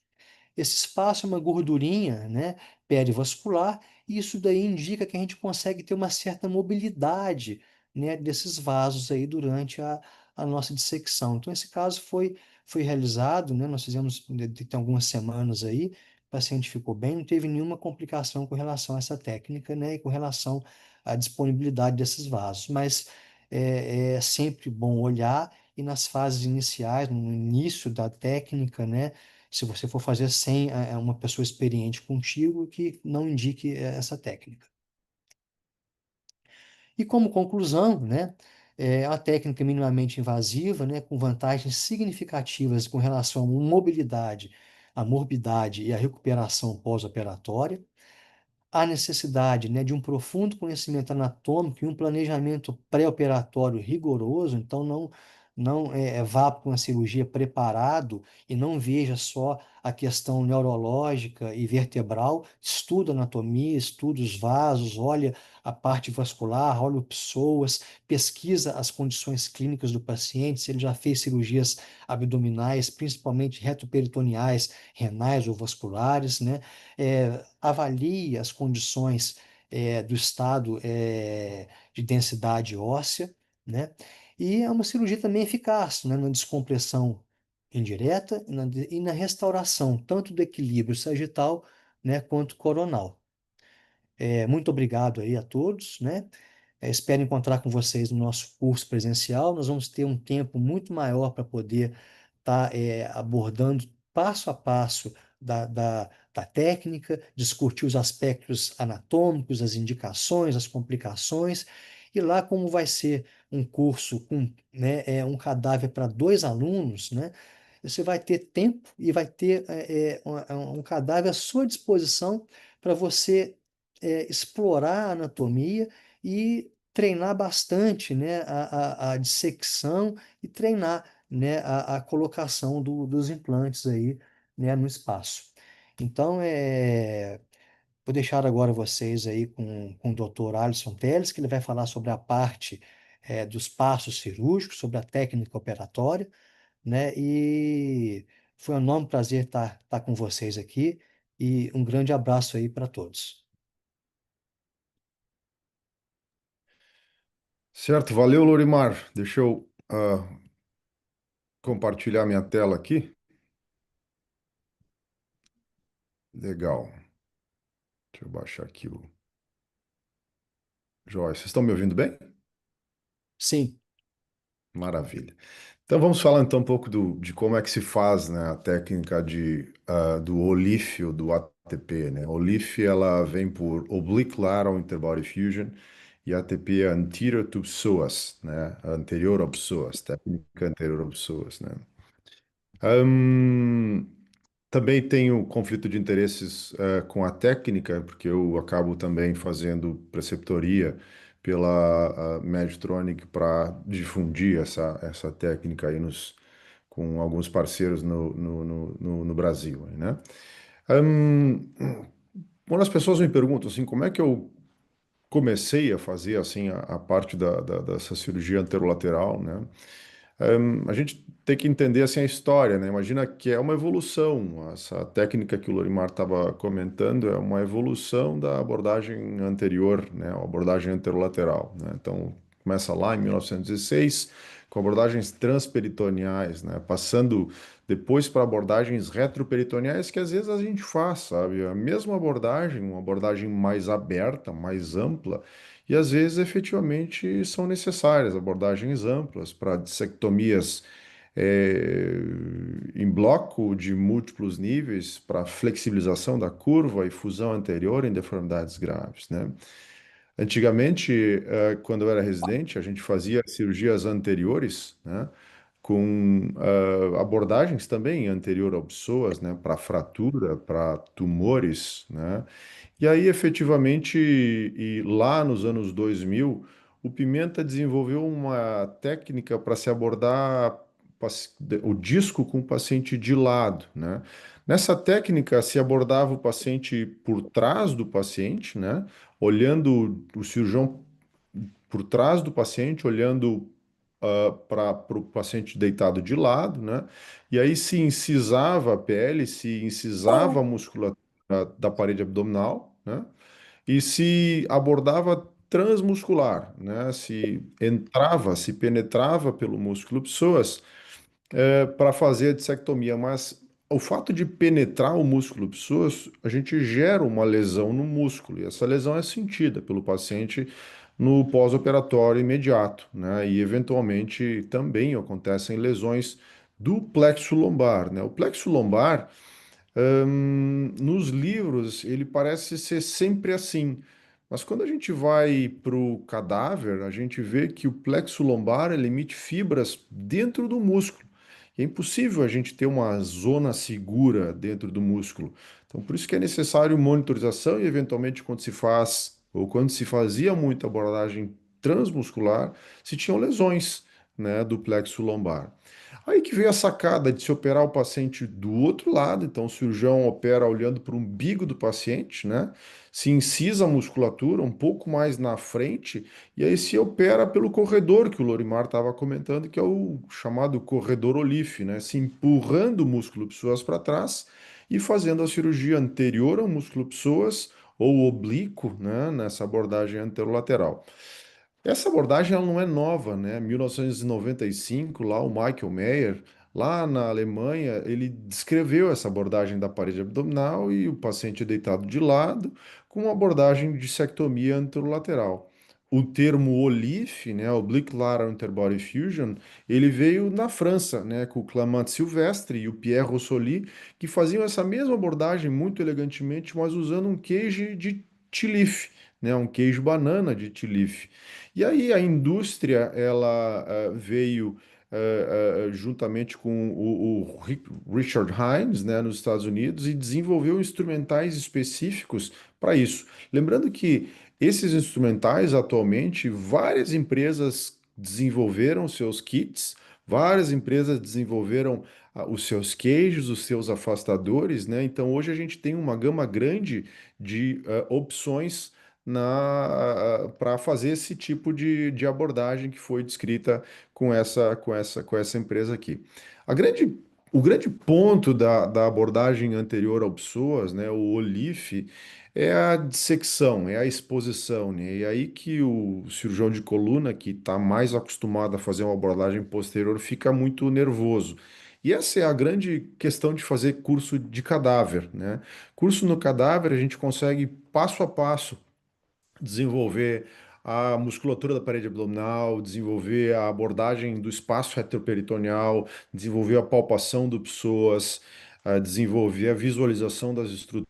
Esse espaço é uma gordurinha, né, perivascular, e isso daí indica que a gente consegue ter uma certa mobilidade, né, desses vasos aí durante a nossa dissecção. Então, esse caso foi realizado, né, nós fizemos tem algumas semanas aí, o paciente ficou bem, não teve nenhuma complicação com relação a essa técnica, né, e com relação à disponibilidade desses vasos. Mas é sempre bom olhar e nas fases iniciais, no início da técnica, né, se você for fazer sem uma pessoa experiente contigo que não indique essa técnica. E como conclusão, né, é uma técnica minimamente invasiva, né, com vantagens significativas com relação à mobilidade, à morbidade e à recuperação pós-operatória, a necessidade, né, de um profundo conhecimento anatômico e um planejamento pré-operatório rigoroso, então não vá para uma cirurgia preparado e não veja só a questão neurológica e vertebral, estuda anatomia, estuda os vasos, olha a parte vascular, olha pessoas, pesquisa as condições clínicas do paciente, se ele já fez cirurgias abdominais, principalmente retroperitoneais, renais ou vasculares, né? Avalie as condições do estado de densidade óssea, né? E é uma cirurgia também eficaz, né, na descompressão indireta e na restauração, tanto do equilíbrio sagital, né, quanto coronal. Muito obrigado aí a todos, né? Espero encontrar com vocês no nosso curso presencial. Nós vamos ter um tempo muito maior para poder estar abordando passo a passo da técnica, discutir os aspectos anatômicos, as indicações, as complicações. E lá, como vai ser um curso com, né, um cadáver para dois alunos, né? Você vai ter tempo e vai ter um cadáver à sua disposição para você explorar a anatomia e treinar bastante, né, a dissecção e treinar, né, a colocação dos implantes aí, né, no espaço. Então, vou deixar agora vocês aí com o Dr. Alisson Teles, que ele vai falar sobre a parte dos passos cirúrgicos, sobre a técnica operatória, né, e foi um enorme prazer estar com vocês aqui e um grande abraço aí para todos. Certo, valeu, Lorimar. Deixa eu compartilhar minha tela aqui. Legal. Deixa eu baixar aqui o. Joia, vocês estão me ouvindo bem? Sim. Maravilha. Então vamos falar então um pouco de como é que se faz, né, a técnica do OLIF ou do ATP, né? OLIF ela vem por Oblique Lateral Interbody Fusion e ATP é Anterior to Psoas, né? Anterior a psoas, técnica anterior a psoas, né? Hum, Também tenho conflito de interesses com a técnica, porque eu acabo também fazendo preceptoria pela Medtronic para difundir essa técnica aí com alguns parceiros no Brasil, aí, né? Hum, Quando as pessoas me perguntam assim, como é que eu comecei a fazer assim a parte dessa cirurgia anterolateral, né? A gente tem que entender assim a história, né? Imagina que é uma evolução. Essa técnica que o Lorimar estava comentando é uma evolução da abordagem anterior, né? A abordagem anterolateral, né? Então começa lá em 1906 com abordagens transperitoneais, né? Passando depois para abordagens retroperitoneais que às vezes a gente faz, sabe? A mesma abordagem, uma abordagem mais aberta, mais ampla e às vezes efetivamente são necessárias abordagens amplas para dissectomias eh, em bloco de múltiplos níveis, para flexibilização da curva e fusão anterior em deformidades graves, né? Antigamente, quando eu era residente, a gente fazia cirurgias anteriores, né, com abordagens também anterior a pessoas, né, para fratura, para tumores, né. E aí, efetivamente, e lá nos anos 2000, o Pimenta desenvolveu uma técnica para se abordar o disco com o paciente de lado, né? Nessa técnica, se abordava o paciente por trás do paciente, né? Olhando o cirurgião por trás do paciente, olhando para o paciente deitado de lado, né? E aí se incisava a pele, se incisava a musculatura da parede abdominal, né? E se abordava transmuscular, né? Se entrava, se penetrava pelo músculo psoas para fazer a dissectomia, mas o fato de penetrar o músculo psoas, a gente gera uma lesão no músculo, e essa lesão é sentida pelo paciente no pós-operatório imediato, né? E eventualmente também acontecem lesões do plexo lombar, né? O plexo lombar nos livros, ele parece ser sempre assim. Mas quando a gente vai para o cadáver, a gente vê que o plexo lombar ele emite fibras dentro do músculo. E é impossível a gente ter uma zona segura dentro do músculo. Então, por isso que é necessário monitorização e, eventualmente, quando se faz ou quando se fazia muita abordagem transmuscular, se tinham lesões, né, do plexo lombar. Aí que veio a sacada de se operar o paciente do outro lado, então o cirurgião opera olhando para o umbigo do paciente, né? Se incisa a musculatura um pouco mais na frente, e aí se opera pelo corredor que o Lorimar estava comentando, que é o chamado corredor Olife, né? Se empurrando o músculo psoas para trás e fazendo a cirurgia anterior ao músculo psoas ou oblíquo, né? Nessa abordagem anterolateral. Essa abordagem ela não é nova, né? 1995, lá o Michael Mayer, lá na Alemanha, ele descreveu essa abordagem da parede abdominal e o paciente deitado de lado com uma abordagem de dissectomia anterolateral. O termo OLIF, né, Oblique Lateral Interbody Fusion, ele veio na França, né, com o Clément Silvestre e o Pierre Rossoli, que faziam essa mesma abordagem muito elegantemente, mas usando um queijo de Tilife, né, um queijo banana de Tilife. E aí a indústria ela veio juntamente com Richard Hines, né, nos Estados Unidos e desenvolveu instrumentais específicos para isso. Lembrando que esses instrumentais atualmente várias empresas desenvolveram seus kits, várias empresas desenvolveram os seus queijos, os seus afastadores, né? Então hoje a gente tem uma gama grande de opções para fazer esse tipo de abordagem que foi descrita com essa empresa aqui. O grande ponto da abordagem anterior ao psoas, né, o OLIF, é a dissecção, é a exposição, né? E aí que o cirurgião de coluna, que está mais acostumado a fazer uma abordagem posterior, fica muito nervoso. E essa é a grande questão de fazer curso de cadáver, né? Curso no cadáver, a gente consegue passo a passo desenvolver a musculatura da parede abdominal, desenvolver a abordagem do espaço retroperitoneal, desenvolver a palpação do psoas, desenvolver a visualização das estruturas.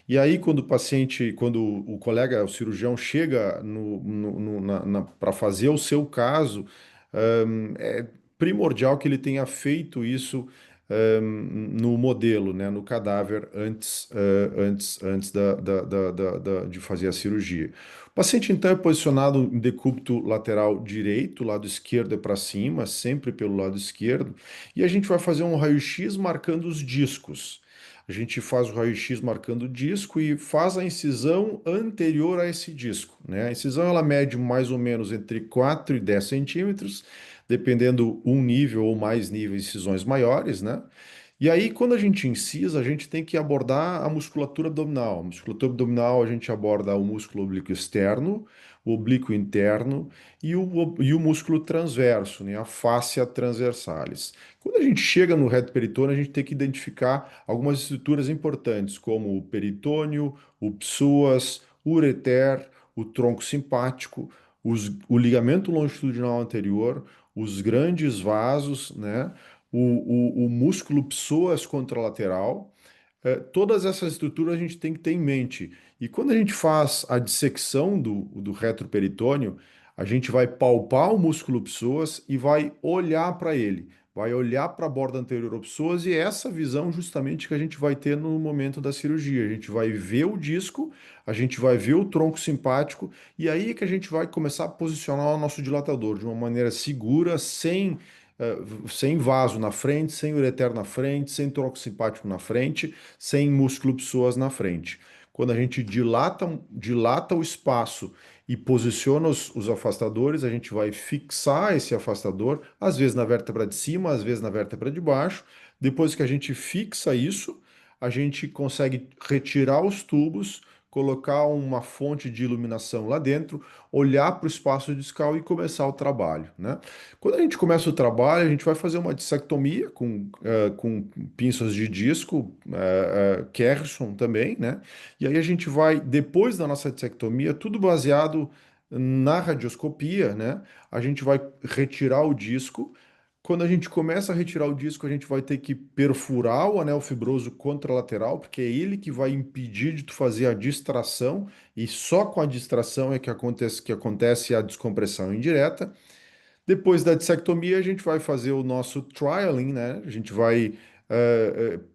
E aí, quando o colega, o cirurgião, chega para fazer o seu caso, é primordial que ele tenha feito isso no modelo, né, no cadáver, antes de fazer a cirurgia. O paciente, então, é posicionado em decúbito lateral direito, lado esquerdo é para cima, sempre pelo lado esquerdo, e a gente vai fazer um raio-x marcando os discos. A gente faz o raio-x marcando o disco e faz a incisão anterior a esse disco, né? A incisão ela mede mais ou menos entre 4 e 10 centímetros, dependendo um nível ou mais níveis de incisões maiores, né? E aí, quando a gente incisa, a gente tem que abordar a musculatura abdominal. A musculatura abdominal, a gente aborda o músculo oblíquo externo, o oblíquo interno e o músculo transverso, né? A fáscia transversalis. Quando a gente chega no reto peritônio, a gente tem que identificar algumas estruturas importantes, como o peritônio, o psoas, o ureter, o tronco simpático, o ligamento longitudinal anterior, os grandes vasos, né? O músculo psoas contralateral, Todas essas estruturas a gente tem que ter em mente. E quando a gente faz a dissecção do retroperitônio, a gente vai palpar o músculo psoas e vai olhar para ele, vai olhar para a borda anterior do psoas, e é essa visão justamente que a gente vai ter no momento da cirurgia. A gente vai ver o disco, a gente vai ver o tronco simpático, e aí é que a gente vai começar a posicionar o nosso dilatador de uma maneira segura, sem vaso na frente, sem ureter na frente, sem tronco simpático na frente, sem músculo psoas na frente. Quando a gente dilata o espaço e posiciona os afastadores, a gente vai fixar esse afastador, às vezes na vértebra de cima, às vezes na vértebra de baixo. Depois que a gente fixa isso, a gente consegue retirar os tubos, colocar uma fonte de iluminação lá dentro, olhar para o espaço discal e começar o trabalho, né? Quando a gente começa o trabalho, a gente vai fazer uma dissectomia com pinças de disco, Kerrison também, né? E aí a gente vai, depois da nossa dissectomia, tudo baseado na radioscopia, né? A gente vai retirar o disco. Quando a gente começa a retirar o disco, a gente vai ter que perfurar o anel fibroso contralateral, porque é ele que vai impedir de tu fazer a distração, e só com a distração é que acontece a descompressão indireta. Depois da dissectomia, a gente vai fazer o nosso trialing, né? A gente vai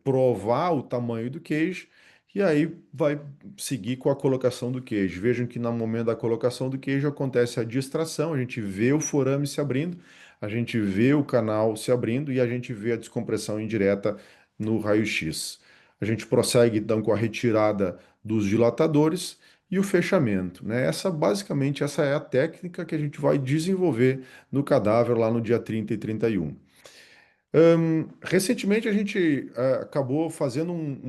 provar o tamanho do queijo e aí vai seguir com a colocação do queijo. Vejam que no momento da colocação do queijo acontece a distração, a gente vê o forame se abrindo, a gente vê o canal se abrindo e a gente vê a descompressão indireta no raio-x. A gente prossegue então com a retirada dos dilatadores e o fechamento, né? Basicamente, essa é a técnica que a gente vai desenvolver no cadáver lá no dia 30 e 31. Recentemente a gente acabou fazendo um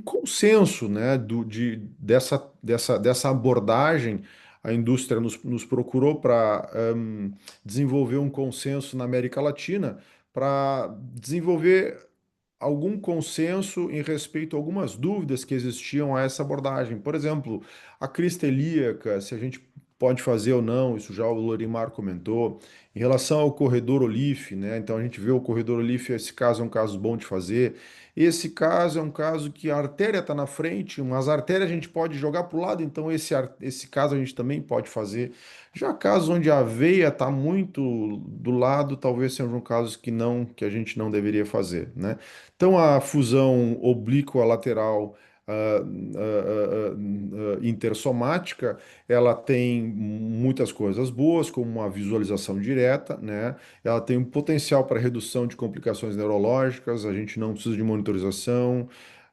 consenso, né, dessa abordagem. A indústria nos procurou para desenvolver um consenso na América Latina para desenvolver algum consenso em respeito a algumas dúvidas que existiam a essa abordagem. Por exemplo, a crista ilíaca, se a gente pode fazer ou não, isso já o Lorimar comentou. Em relação ao corredor Olife, né? Então a gente vê o corredor Olife, esse caso é um caso bom de fazer. Esse caso é um caso que a artéria está na frente, mas a artéria a gente pode jogar para o lado, então esse caso a gente também pode fazer. Já casos onde a veia está muito do lado, talvez sejam casos que a gente não deveria fazer, né? Então, a fusão oblíqua lateral intersomática, ela tem muitas coisas boas, como uma visualização direta, né? Ela tem um potencial para redução de complicações neurológicas, a gente não precisa de monitorização.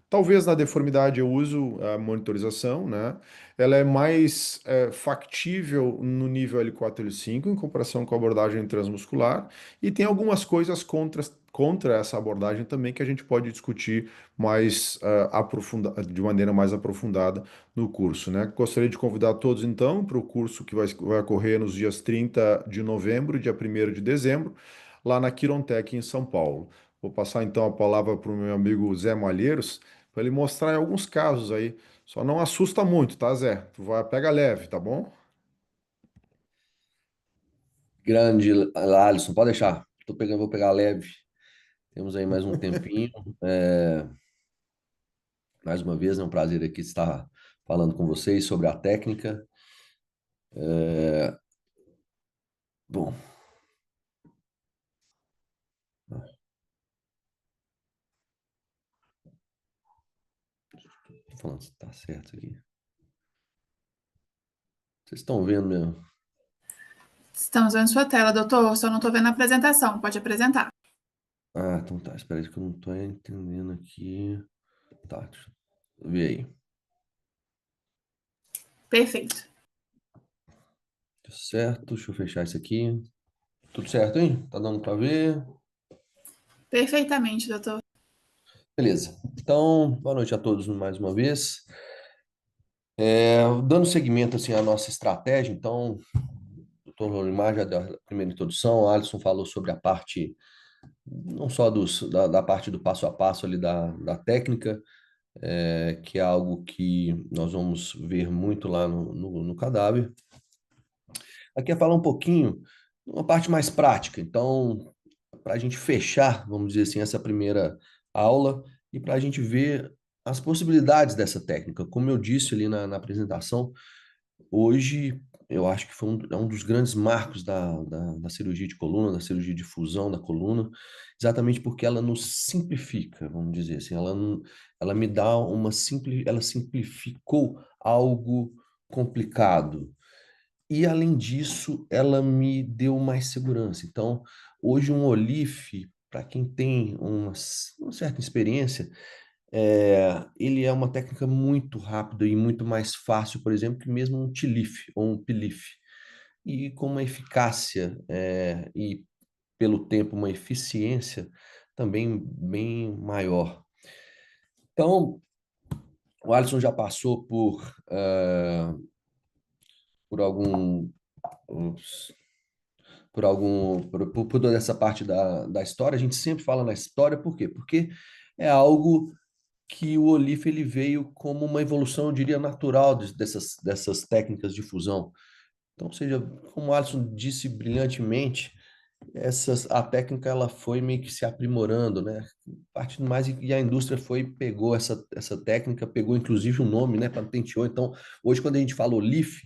Talvez na deformidade eu uso a monitorização, né? Ela é mais factível no nível L4 e L5 em comparação com a abordagem transmuscular, e tem algumas coisas contra essa abordagem também que a gente pode discutir de maneira mais aprofundada no curso, né? Gostaria de convidar todos então para o curso que vai ocorrer nos dias 30 de novembro e dia 1º de dezembro, lá na Quirontec em São Paulo. Vou passar então a palavra para o meu amigo Zé Malheiros, para ele mostrar alguns casos aí. Só não assusta muito, tá, Zé? Pega leve, tá bom? Grande Alisson, pode deixar. Vou pegar leve. Temos aí mais um tempinho. É, mais uma vez, é um prazer aqui estar falando com vocês sobre a técnica. Bom, tô falando se tá certo aqui. Vocês estão vendo mesmo? Estamos vendo sua tela, doutor. Só não estou vendo a apresentação. Pode apresentar. Ah, então tá. Espera aí que eu não tô entendendo aqui. Tá, deixa eu ver aí. Perfeito. Tudo certo, deixa eu fechar isso aqui. Tudo certo, hein? Tá dando para ver? Perfeitamente, doutor. Beleza. Então, boa noite a todos mais uma vez. Dando seguimento assim à nossa estratégia, então, o doutor Lorimar já deu a primeira introdução, o Alisson falou sobre a parte, não só da parte do passo a passo ali da técnica, que é algo que nós vamos ver muito lá no cadáver. Aqui é falar um pouquinho, uma parte mais prática. Então, para a gente fechar, vamos dizer assim, essa primeira aula e para a gente ver as possibilidades dessa técnica. Como eu disse ali na apresentação, hoje eu acho que é um dos grandes marcos da cirurgia de coluna, da cirurgia de fusão da coluna, exatamente porque ela nos simplifica, vamos dizer assim, ela me dá ela simplificou algo complicado. E, além disso, ela me deu mais segurança. Então, hoje um OLIF, para quem tem uma certa experiência, ele é uma técnica muito rápida e muito mais fácil, por exemplo, que mesmo um TLIF ou um PLIF. E com uma eficácia e, pelo tempo, uma eficiência também bem maior. Então, o Alisson já passou por algum por toda essa parte da história. A gente sempre fala na história, por quê? Porque é algo que o Olif ele veio como uma evolução, eu diria, natural dessas técnicas de fusão. Então, ou seja, como o Alisson disse brilhantemente, a técnica ela foi meio que se aprimorando, né? Partindo mais e a indústria pegou essa técnica, pegou inclusive o nome, né? Patenteou. Então, hoje quando a gente fala Olif,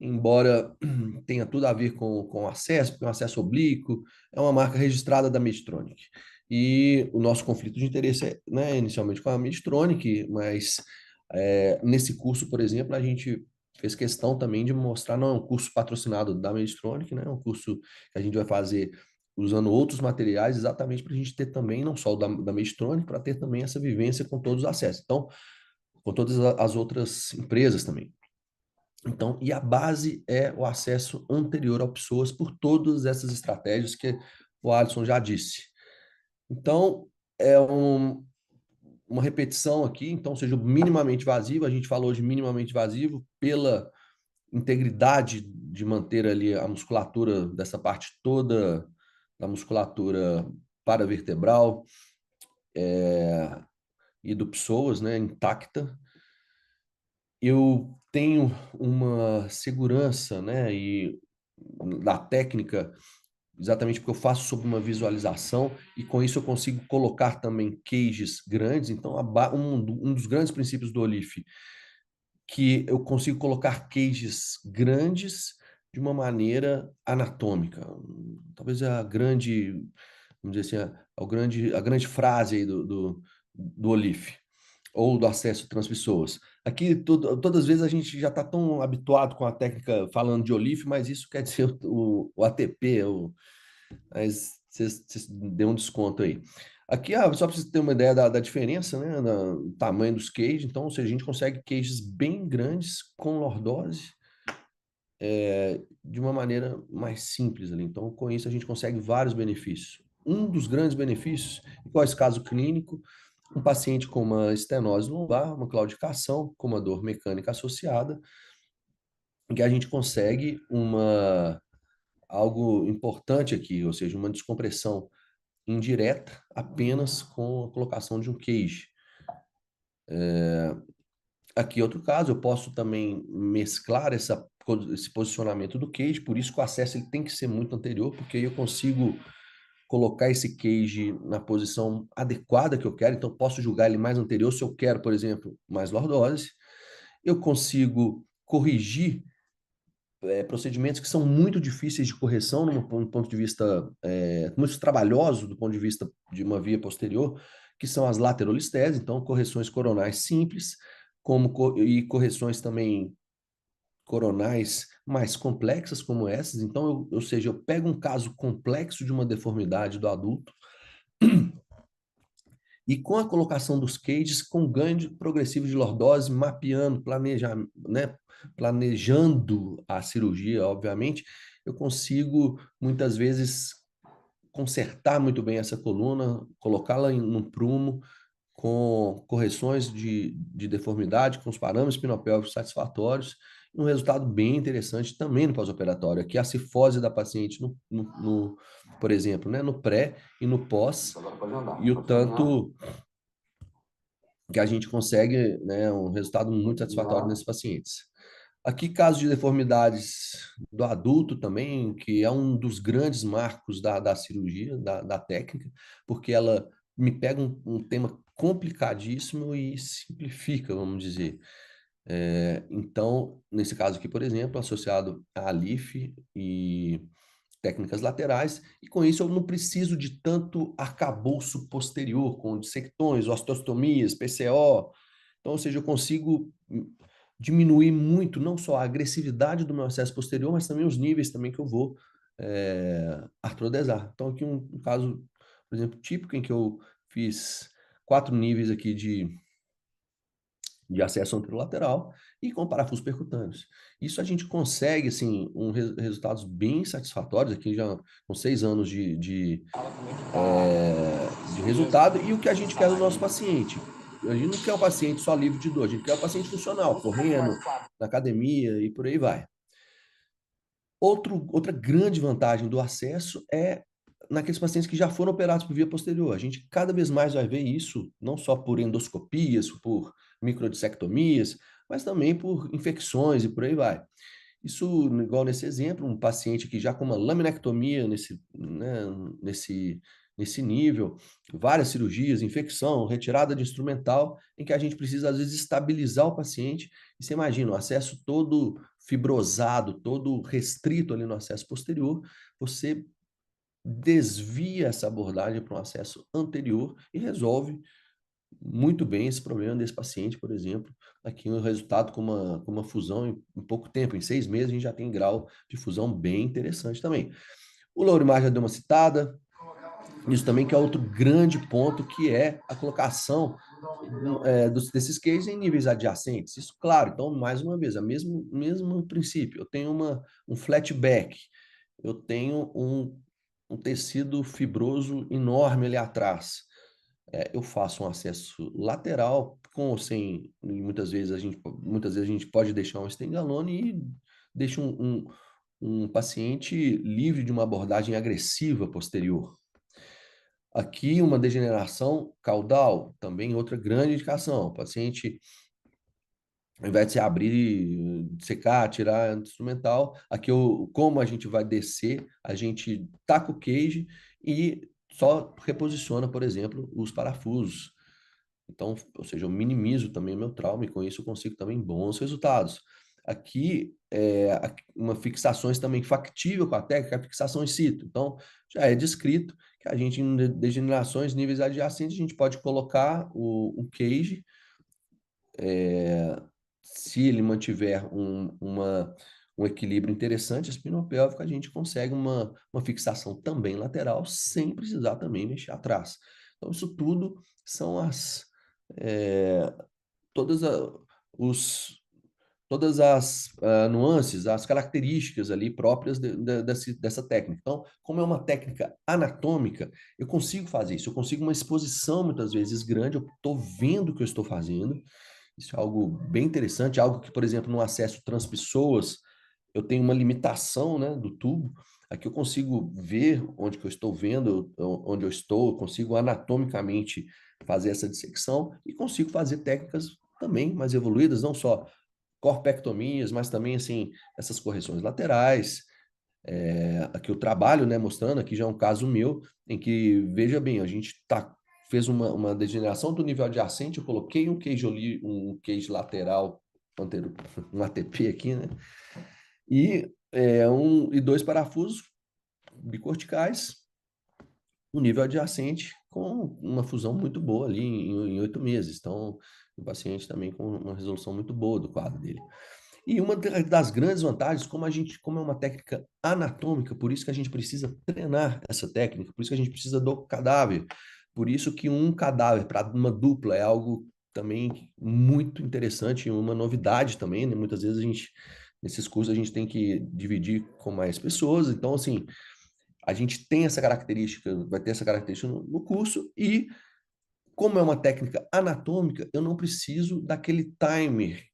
embora tenha tudo a ver com acesso, porque é um acesso oblíquo, é uma marca registrada da Medtronic. E o nosso conflito de interesse é, né, inicialmente com a Medtronic, mas nesse curso, por exemplo, a gente fez questão também de mostrar, não é um curso patrocinado da Medtronic, né, é um curso que a gente vai fazer usando outros materiais, exatamente para a gente ter também, não só o da Medtronic, para ter também essa vivência com todos os acessos. Então, com todas as outras empresas também. Então, e a base é o acesso anterior ao pessoas por todas essas estratégias que o Alisson já disse. Então, uma repetição aqui, então seja minimamente invasivo, a gente falou de minimamente invasivo pela integridade de manter ali a musculatura dessa parte toda da musculatura paravertebral e do psoas, né, intacta. Eu tenho uma segurança, né, e da técnica, exatamente porque eu faço sob uma visualização e com isso eu consigo colocar também cages grandes. Então, um dos grandes princípios do Olif, que eu consigo colocar cages grandes de uma maneira anatômica. Talvez vamos dizer assim, a grande frase aí do Olif ou do acesso transpessoas. Aqui, todas as vezes a gente já está tão habituado com a técnica falando de Olif, mas isso quer dizer o ATP, mas vocês deu um desconto aí. Aqui, só para você ter uma ideia da diferença, né, do tamanho dos cages, então, ou seja, a gente consegue cages bem grandes com lordose de uma maneira mais simples ali. Então, com isso, a gente consegue vários benefícios. Um dos grandes benefícios, qual é esse caso clínico? Um paciente com uma estenose lombar, uma claudicação, com uma dor mecânica associada, em que a gente consegue algo importante aqui, ou seja, uma descompressão indireta apenas com a colocação de um cage. Aqui, outro caso, eu posso também mesclar esse posicionamento do cage, por isso que o acesso ele tem que ser muito anterior, porque aí eu consigo colocar esse cage na posição adequada que eu quero, então posso julgar ele mais anterior se eu quero, por exemplo, mais lordose. Eu consigo corrigir procedimentos que são muito difíceis de correção, num ponto de vista muito trabalhoso, do ponto de vista de uma via posterior, que são as laterolistese, então correções coronais simples, e correções também coronais mais complexas como essas. Então, ou seja, eu pego um caso complexo de uma deformidade do adulto e com a colocação dos cages, com ganho progressivo de lordose, mapeando, né, planejando a cirurgia, obviamente, eu consigo muitas vezes consertar muito bem essa coluna, colocá-la num prumo, com correções de deformidade, com os parâmetros espinopélvicos satisfatórios, e um resultado bem interessante também no pós-operatório. Aqui a cifose da paciente, por exemplo, né, no pré e no pós, e o tanto que a gente consegue, né, um resultado muito satisfatório nesses pacientes. Aqui, casos de deformidades do adulto também, que é um dos grandes marcos da cirurgia, da técnica, porque ela me pega um tema complicadíssimo e simplifica, vamos dizer. Então, nesse caso aqui, por exemplo, associado a LIF e técnicas laterais, e com isso eu não preciso de tanto arcabouço posterior, com dissectões, osteostomias, PCO. Então, ou seja, eu consigo diminuir muito, não só a agressividade do meu acesso posterior, mas também os níveis também que eu vou artrodesar. Então, aqui um caso, por exemplo, típico em que eu fiz 4 níveis aqui de acesso anterolateral e com parafusos percutâneos. Isso a gente consegue, assim, resultados bem satisfatórios, aqui já com 6 anos de resultado, e o que a gente quer do nosso paciente. A gente não quer um paciente só livre de dor, a gente quer um paciente funcional, correndo, na academia e por aí vai. Outra grande vantagem do acesso é naqueles pacientes que já foram operados por via posterior. A gente cada vez mais vai ver isso, não só por endoscopias, por microdissectomias, mas também por infecções e por aí vai. Isso, igual nesse exemplo, um paciente que já com uma laminectomia nesse nível, várias cirurgias, infecção, retirada de instrumental, em que a gente precisa, às vezes, estabilizar o paciente. E você imagina, o acesso todo fibrosado, todo restrito ali no acesso posterior, você desvia essa abordagem para um acesso anterior e resolve muito bem esse problema desse paciente, por exemplo. Aqui um resultado com uma fusão em pouco tempo, em 6 meses, a gente já tem grau de fusão bem interessante também. O Lourimar já deu uma citada, isso também que é outro grande ponto, que é a colocação desses cases em níveis adjacentes. Isso, claro, então, mais uma vez, mesmo princípio. Eu tenho um flatback, eu tenho um tecido fibroso enorme ali atrás. Eu faço um acesso lateral, com ou sem, muitas vezes a gente pode deixar um Stengalone e deixa um paciente livre de uma abordagem agressiva posterior. Aqui, uma degeneração caudal, também outra grande indicação. O paciente, ao invés de se abrir, secar, tirar instrumental, aqui como a gente vai descer, a gente taca o cage e só reposiciona, por exemplo, os parafusos. Então, ou seja, eu minimizo também o meu trauma e com isso eu consigo também bons resultados. Aqui, uma fixações também factível com a técnica, a fixação in situ. Então, já é descrito que a gente, em degenerações, níveis adjacentes, a gente pode colocar o cage, se ele mantiver um equilíbrio interessante espinopélvico, a gente consegue uma fixação também lateral, sem precisar também mexer atrás. Então, isso tudo são todas as nuances, as características ali próprias dessa técnica. Então, como é uma técnica anatômica, eu consigo fazer isso, eu consigo uma exposição muitas vezes grande, eu estou vendo o que eu estou fazendo. Isso é algo bem interessante, algo que, por exemplo, no acesso transpessoas, eu tenho uma limitação, né, do tubo. Aqui eu consigo ver onde que eu estou vendo, onde eu estou, eu consigo anatomicamente fazer essa dissecção e consigo fazer técnicas também mais evoluídas, não só corpectomias, mas também, assim, essas correções laterais. Aqui eu trabalho, né, mostrando, aqui já é um caso meu, em que, veja bem, a gente fez uma degeneração do nível adjacente, eu coloquei um cage lateral, um ATP aqui, né, e 2 parafusos bicorticais, o nível adjacente, com uma fusão muito boa ali em 8 meses. Então, o paciente também com uma resolução muito boa do quadro dele. E uma das grandes vantagens, como é uma técnica anatômica, por isso que a gente precisa treinar essa técnica, por isso que a gente precisa do cadáver, por isso que um cadáver para uma dupla é algo também muito interessante, uma novidade também, né? Muitas vezes nesses cursos a gente tem que dividir com mais pessoas, então assim, a gente tem essa característica, vai ter essa característica no curso, e como é uma técnica anatômica, eu não preciso daquele timer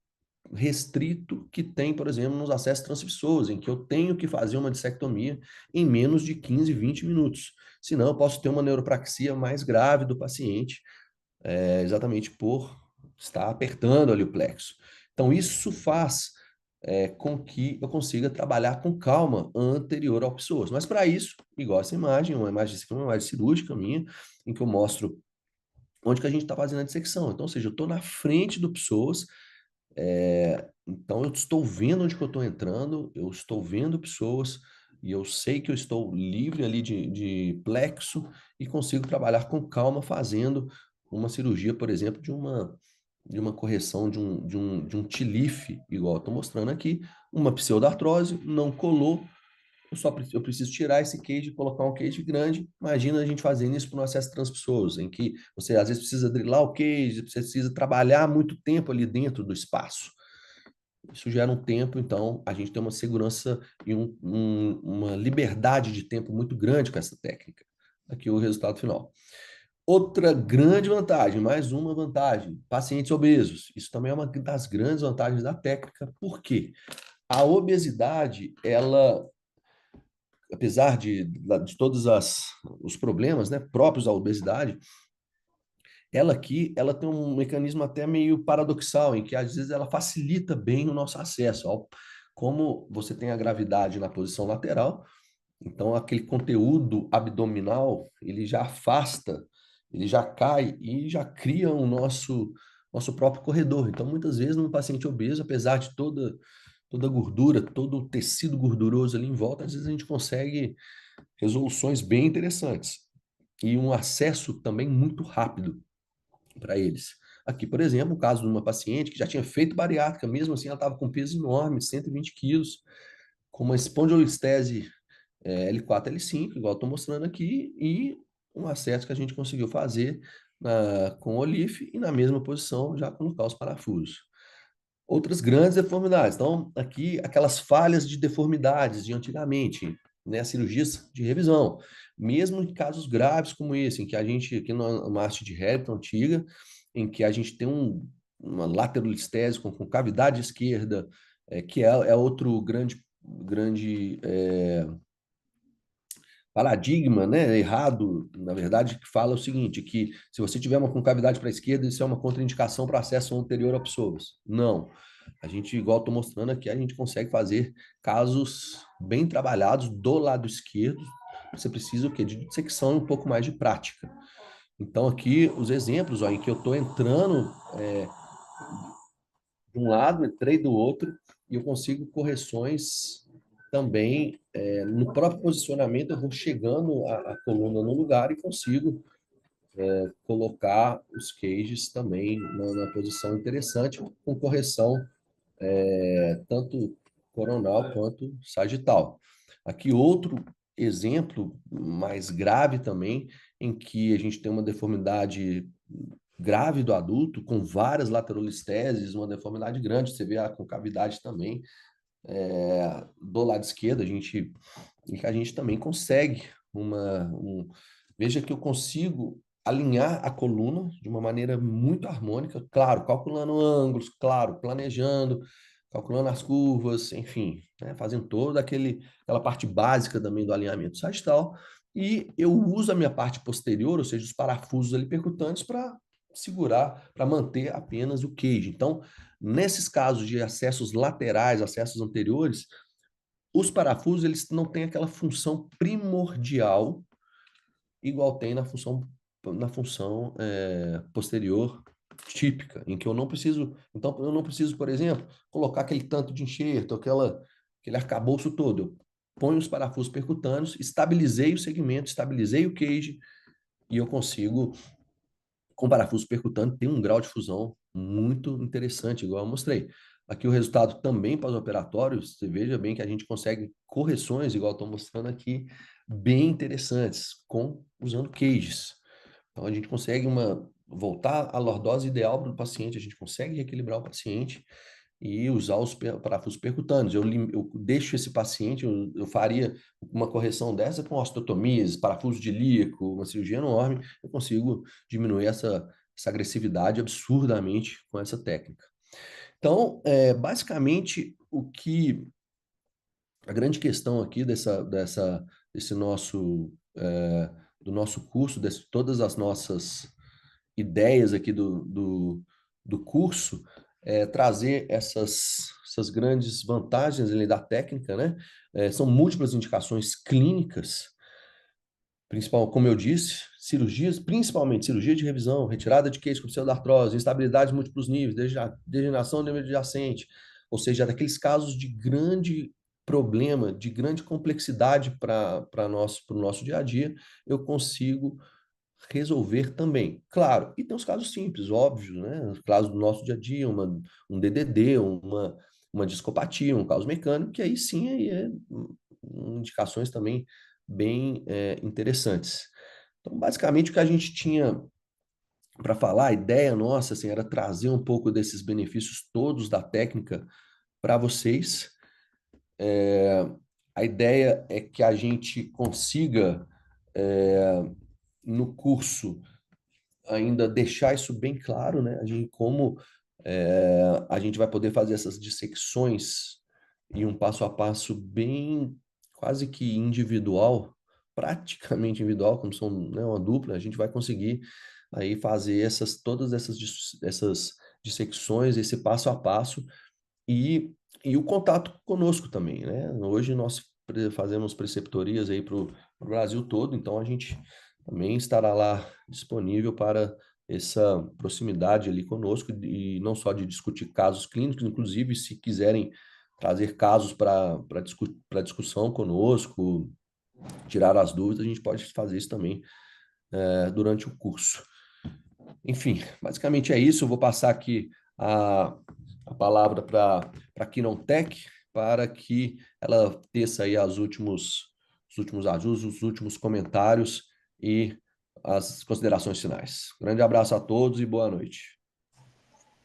restrito que tem, por exemplo, nos acessos transmissores, em que eu tenho que fazer uma dissectomia em menos de 15, 20 minutos. Senão, eu posso ter uma neuropraxia mais grave do paciente, exatamente por estar apertando ali o plexo. Então, isso faz com que eu consiga trabalhar com calma anterior ao psoas. Mas para isso, igual essa imagem, uma imagem cirúrgica minha, em que eu mostro onde que a gente está fazendo a dissecção. Então, ou seja, eu estou na frente do pessoas, então eu estou vendo onde que eu estou entrando, eu estou vendo pessoas, e eu sei que eu estou livre ali de plexo e consigo trabalhar com calma fazendo uma cirurgia, por exemplo, de uma correção de um tilife, igual eu estou mostrando aqui, uma pseudartrose, não colou, eu preciso tirar esse cage e colocar um cage grande. Imagina a gente fazendo isso para um acesso transpessoso, em que você às vezes precisa drilar o cage, você precisa trabalhar muito tempo ali dentro do espaço. Isso gera um tempo, então a gente tem uma segurança e uma liberdade de tempo muito grande com essa técnica. Aqui o resultado final. Outra grande vantagem, mais uma vantagem, pacientes obesos. Isso também é uma das grandes vantagens da técnica. Por quê? A obesidade, ela, apesar de todos os problemas, né, próprios da obesidade, ela aqui, ela tem um mecanismo até meio paradoxal, em que às vezes ela facilita bem o nosso acesso. Como você tem a gravidade na posição lateral, então aquele conteúdo abdominal, ele já afasta, ele já cai e já cria o nosso próprio corredor. Então, muitas vezes, num paciente obeso, apesar de toda a gordura, todo o tecido gorduroso ali em volta, às vezes a gente consegue resoluções bem interessantes e um acesso também muito rápido para eles. Aqui, por exemplo, o caso de uma paciente que já tinha feito bariátrica, mesmo assim ela estava com peso enorme, 120 quilos, com uma espondilolistese L4, L5, igual estou mostrando aqui, e um acesso que a gente conseguiu fazer com o OLIF e na mesma posição já colocar os parafusos. Outras grandes deformidades. Então, aqui, aquelas falhas de deformidades de antigamente, né, cirurgias de revisão. Mesmo em casos graves como esse, em que a gente, aqui numa haste de Harrington antiga, em que a gente tem uma laterolistese com cavidade esquerda, que é outro grande paradigma, né, errado, na verdade, que fala o seguinte, que se você tiver uma concavidade para a esquerda, isso é uma contraindicação para acesso anterior a pessoas. Não. A gente, igual estou mostrando aqui, a gente consegue fazer casos bem trabalhados do lado esquerdo. Você precisa o quê? De dissecção e um pouco mais de prática. Então, aqui, os exemplos, ó, em que eu estou entrando de um lado, entrei do outro, e eu consigo correções também no próprio posicionamento, eu vou chegando a coluna no lugar e consigo colocar os cages também na posição interessante, com correção tanto coronal quanto sagital. Aqui outro exemplo mais grave também, em que a gente tem uma deformidade grave do adulto, com várias laterolisteses, uma deformidade grande, você vê a concavidade também do lado esquerdo, a gente também consegue veja que eu consigo alinhar a coluna de uma maneira muito harmônica, claro, calculando ângulos, claro, planejando, calculando as curvas, enfim, né, fazendo toda aquela parte básica também do alinhamento sagital, e eu uso a minha parte posterior, ou seja, os parafusos ali percutantes para segurar, para manter apenas o queijo. Então, nesses casos de acessos laterais, acessos anteriores, os parafusos eles não têm aquela função primordial igual tem na função posterior típica, em que eu não preciso, então eu não preciso, por exemplo, colocar aquele tanto de enxerto, aquele arcabouço todo. Eu ponho os parafusos percutâneos, estabilizei o segmento, estabilizei o cage e eu consigo, com parafuso percutâneo, ter um grau de fusão muito interessante, igual eu mostrei. Aqui o resultado também pós-operatório, você veja bem que a gente consegue correções, igual estou mostrando aqui, bem interessantes, usando cages. Então a gente consegue voltar à lordose ideal para o paciente, a gente consegue reequilibrar o paciente e usar os parafusos percutâneos. Eu deixo esse paciente, eu faria uma correção dessa com osteotomias, parafuso de ilíaco, uma cirurgia enorme, eu consigo diminuir essa agressividade absurdamente com essa técnica. Então, basicamente, a grande questão aqui desse do nosso curso, de todas as nossas ideias aqui do curso, trazer essas grandes vantagens ali da técnica, né? São múltiplas indicações clínicas, principal, como eu disse, cirurgias, principalmente cirurgia de revisão, retirada de queixo com pseudartrose, instabilidade de múltiplos níveis, degeneração do nível adjacente, ou seja, daqueles casos de grande problema, de grande complexidade para o nosso dia a dia, eu consigo resolver também. Claro, e tem os casos simples, óbvios, né? Os casos do nosso dia a dia, um DDD, uma discopatia, um caos mecânico, que aí sim aí indicações também bem interessantes. Então, basicamente, o que a gente tinha para falar, a ideia nossa assim, era trazer um pouco desses benefícios todos da técnica para vocês. A ideia é que a gente consiga, no curso, ainda deixar isso bem claro, né? Como a gente vai poder fazer essas dissecções e um passo a passo bem quase que individual, praticamente individual, como são, né, uma dupla, a gente vai conseguir aí fazer todas essas dissecções, esse passo a passo e, o contato conosco também, né? Hoje nós fazemos preceptorias aí para o Brasil todo, então a gente também estará lá disponível para essa proximidade ali conosco e não só de discutir casos clínicos, inclusive se quiserem trazer casos para discussão conosco, tirar as dúvidas, a gente pode fazer isso também durante o curso. Enfim, basicamente é isso. Eu vou passar aqui a palavra para a Quinontech, para que ela teça aí os últimos ajustes, os últimos comentários e as considerações finais. Grande abraço a todos e boa noite.